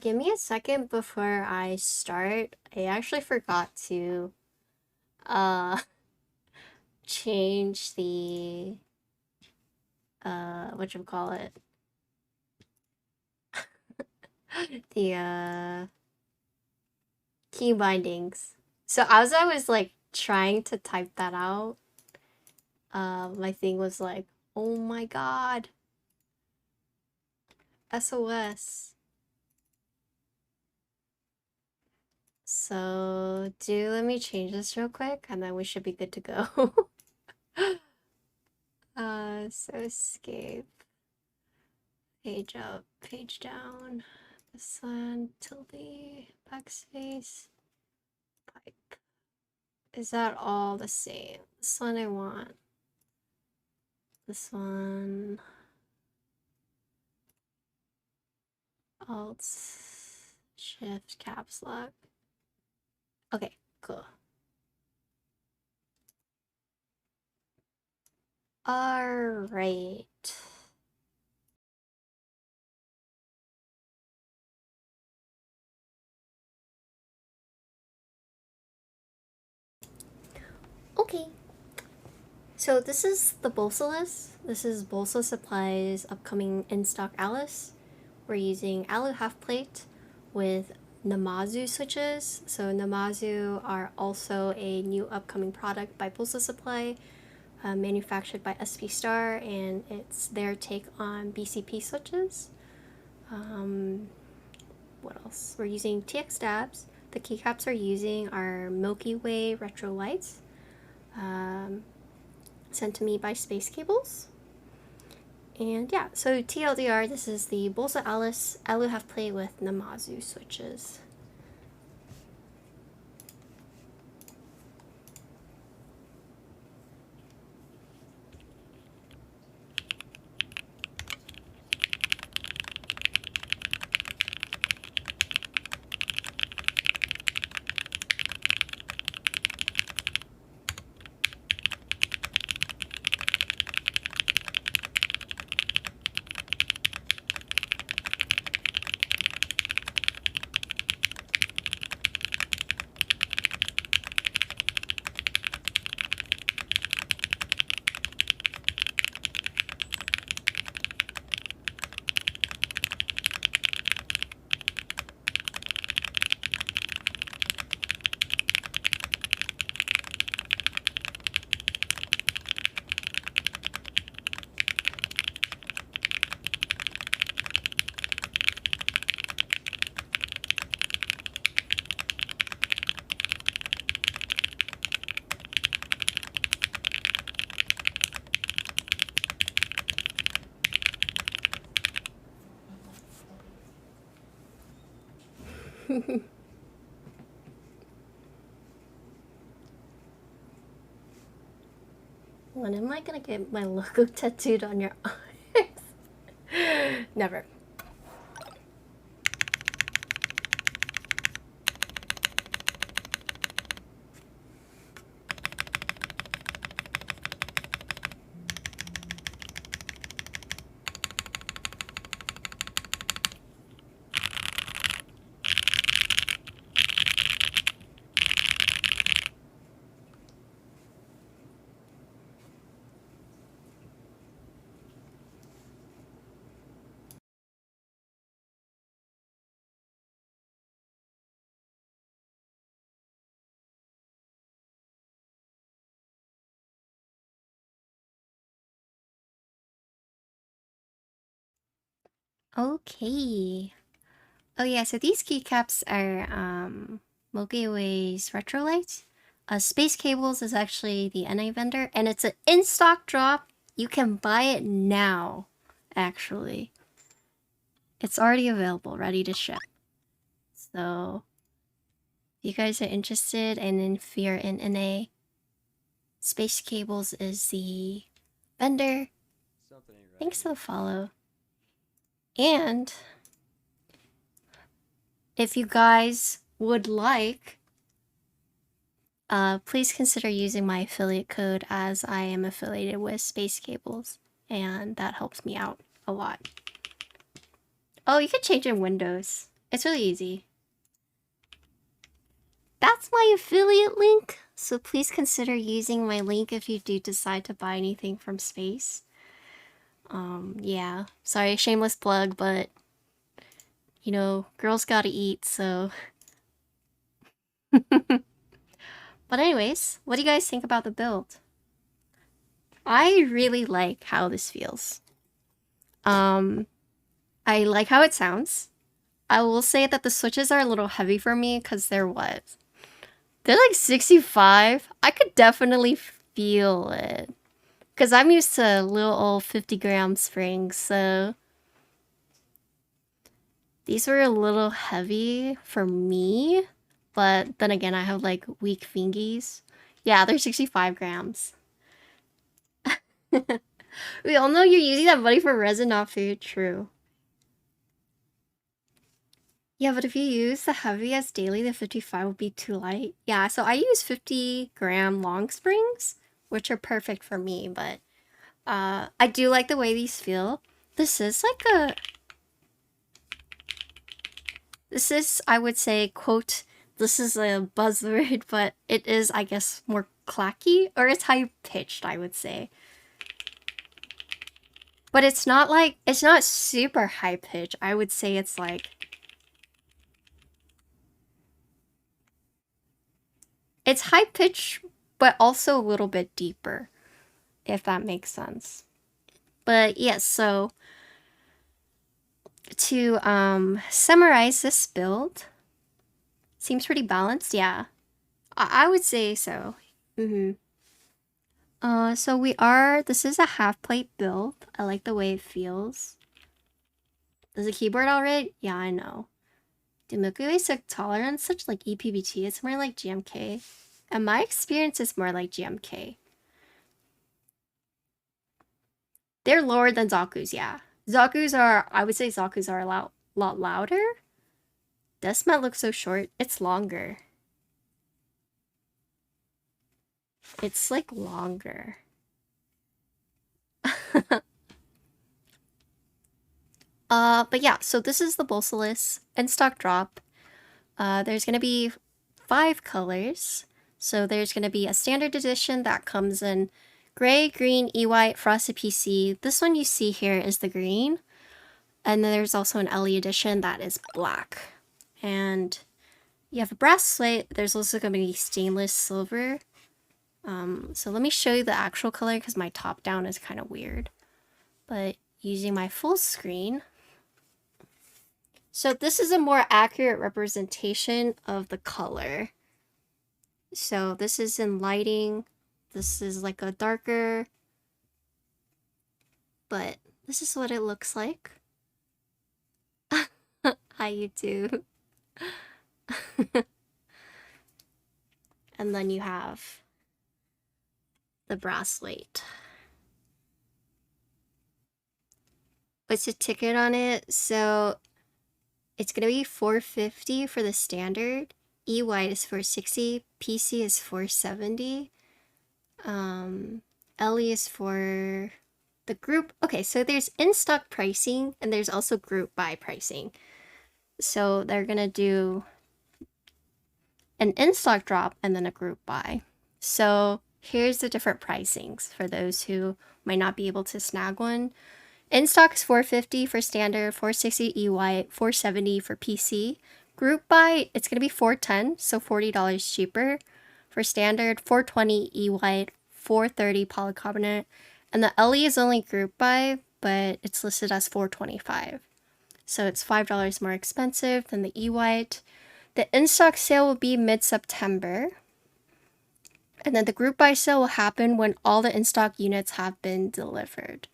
Give me a second before I start. I actually forgot to change the whatchamacallit, the key bindings. So as I was like trying to type that out, my thing was like, oh my god, SOS. So let me change this real quick and then we should be good to go. So escape, page up, page down, this one, tilde, backspace, pipe. Is that all the same? This one I want. This one. Alt, Shift, Caps Lock. Okay, cool. Alright. Okay. So this is the Bolsalice. This is Bolsa Supply's upcoming in-stock Alice. We're using alu half plate with Namazu switches. So Namazu are also a new upcoming product by Bolsa Supply, manufactured by SP Star, and it's their take on BCP switches. What else? We're using TX stabs. The keycaps we're using are Milky Way retro lights, sent to me by Space Cables. And yeah, so TLDR, this is the Bolsa Alice alu half plate with Namazu switches. When am I gonna get my logo tattooed on your arms? Never. Okay. Oh yeah, so these keycaps are Milky Way's retro lights. Space Cables is actually the NA vendor, and it's an in-stock drop. You can buy it now, actually. It's already available, ready to ship. So, if you guys are interested, and if you're in NA, Space Cables is the vendor. Something ain't right. Thanks for the follow. And if you guys would like, please consider using my affiliate code, as I am affiliated with Space Cables, and that helps me out a lot. Oh, you can change in Windows. It's really easy. That's my affiliate link, so please consider using my link if you do decide to buy anything from Space. Yeah, sorry, shameless plug, but you know, girls gotta eat, so. But anyways, what do you guys think about the build? I really like how this feels. I like how it sounds. I will say that the switches are a little heavy for me because they're what? They're like 65. I could definitely feel it. Because I'm used to little old 50-gram springs, so these were a little heavy for me. But then again, I have like weak fingies. Yeah, they're 65 grams. We all know you're using that money for resin, not food. True. Yeah, but if you use the heaviest daily, the 55 would be too light. Yeah, so I use 50-gram long springs, which are perfect for me, but I do like the way these feel. This is like a... This is, I would say, quote, this is a buzzword, but it is, I guess, more clacky, or it's high-pitched, I would say. But it's not like, it's not super high-pitched. I would say it's like... It's high-pitched, but also a little bit deeper, if that makes sense. But yes, so to summarize this build, seems pretty balanced. Yeah, I would say so. So this is a half plate build. I like the way it feels. Does the keyboard alright? Yeah, I know. Do Milky Way suck tolerance such like EPBT? It's more like GMK. And my experience is more like GMK. They're lower than Zaku's, yeah. I would say Zaku's are a lot louder. Deathmat looks so short. It's longer. It's like longer. But yeah, so this is the Bolsalice in stock drop. There's gonna be 5 colors. So there's gonna be a standard edition that comes in gray, green, E-white, frosted PC. This one you see here is the green. And then there's also an LE edition that is black. And you have a brass slate. There's also gonna be stainless silver. So let me show you the actual color because my top down is kind of weird. But using my full screen. So this is a more accurate representation of the color. So this is in lighting. This is like a darker, but this is what it looks like. Hi, YouTube. And then you have the bracelet. What's the ticket on it? So it's gonna be $450 for the standard. E-white is $460. PC is $470. LE is for the group. Okay, so there's in-stock pricing and there's also group buy pricing. So they're gonna do an in-stock drop and then a group buy. So here's the different pricings for those who might not be able to snag one. In stock is $450 for standard, $460 E-white, $470 for PC. Group buy, it's gonna be $410, so $40 cheaper. For standard, $420 E-white, $430 polycarbonate. And the LE is only group buy, but it's listed as $425. So it's $5 more expensive than the E-white. The in-stock sale will be mid-September. And then the group buy sale will happen when all the in-stock units have been delivered.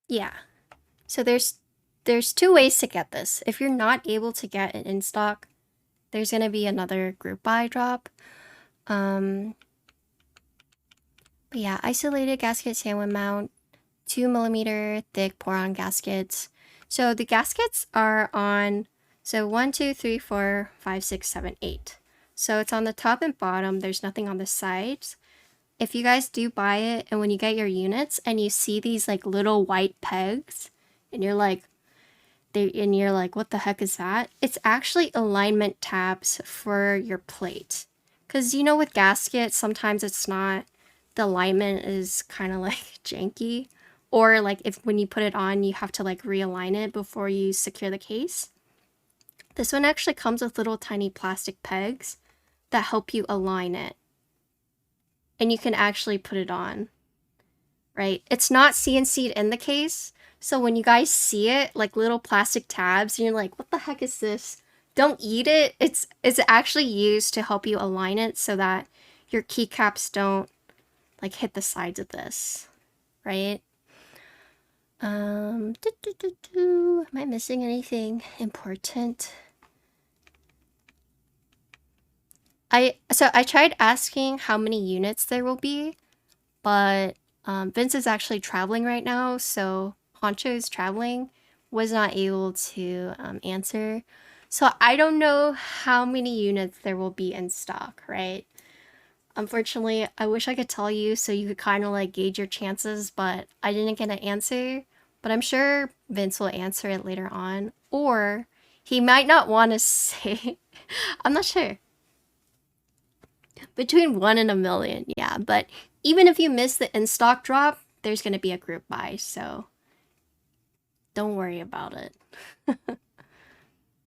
Yeah. So there's 2 ways to get this. If you're not able to get it in stock, there's going to be another group buy drop. But yeah, isolated gasket sandwich mount, 2mm thick pour-on gaskets. So the gaskets are on, so 1, 2, 3, 4, 5, 6, 7, 8. So it's on the top and bottom. There's nothing on the sides. if you guys do buy it and when you get your units and you see these like little white pegs and you're like, what the heck is that? It's actually alignment tabs for your plate. Because you know with Gasket, sometimes it's not, the alignment is kind of like janky. Or like if when you put it on, you have to like realign it before you secure the case. This one actually comes with little tiny plastic pegs that help you align it. And you can actually put it on, right? It's not CNC'd in the case. So when you guys see it, like little plastic tabs, and you're like, what the heck is this? Don't eat it. It's actually used to help you align it so that your keycaps don't like hit the sides of this, right? Am I missing anything important? I tried asking how many units there will be, but Vince is actually traveling right now, so Honcho is traveling, was not able to answer. So I don't know how many units there will be in stock, right? Unfortunately, I wish I could tell you so you could kind of like gauge your chances, but I didn't get an answer. But I'm sure Vince will answer it later on, or he might not want to say. I'm not sure. Between 1 and a million, yeah. But even if you miss the in-stock drop, there's going to be a group buy, so don't worry about it.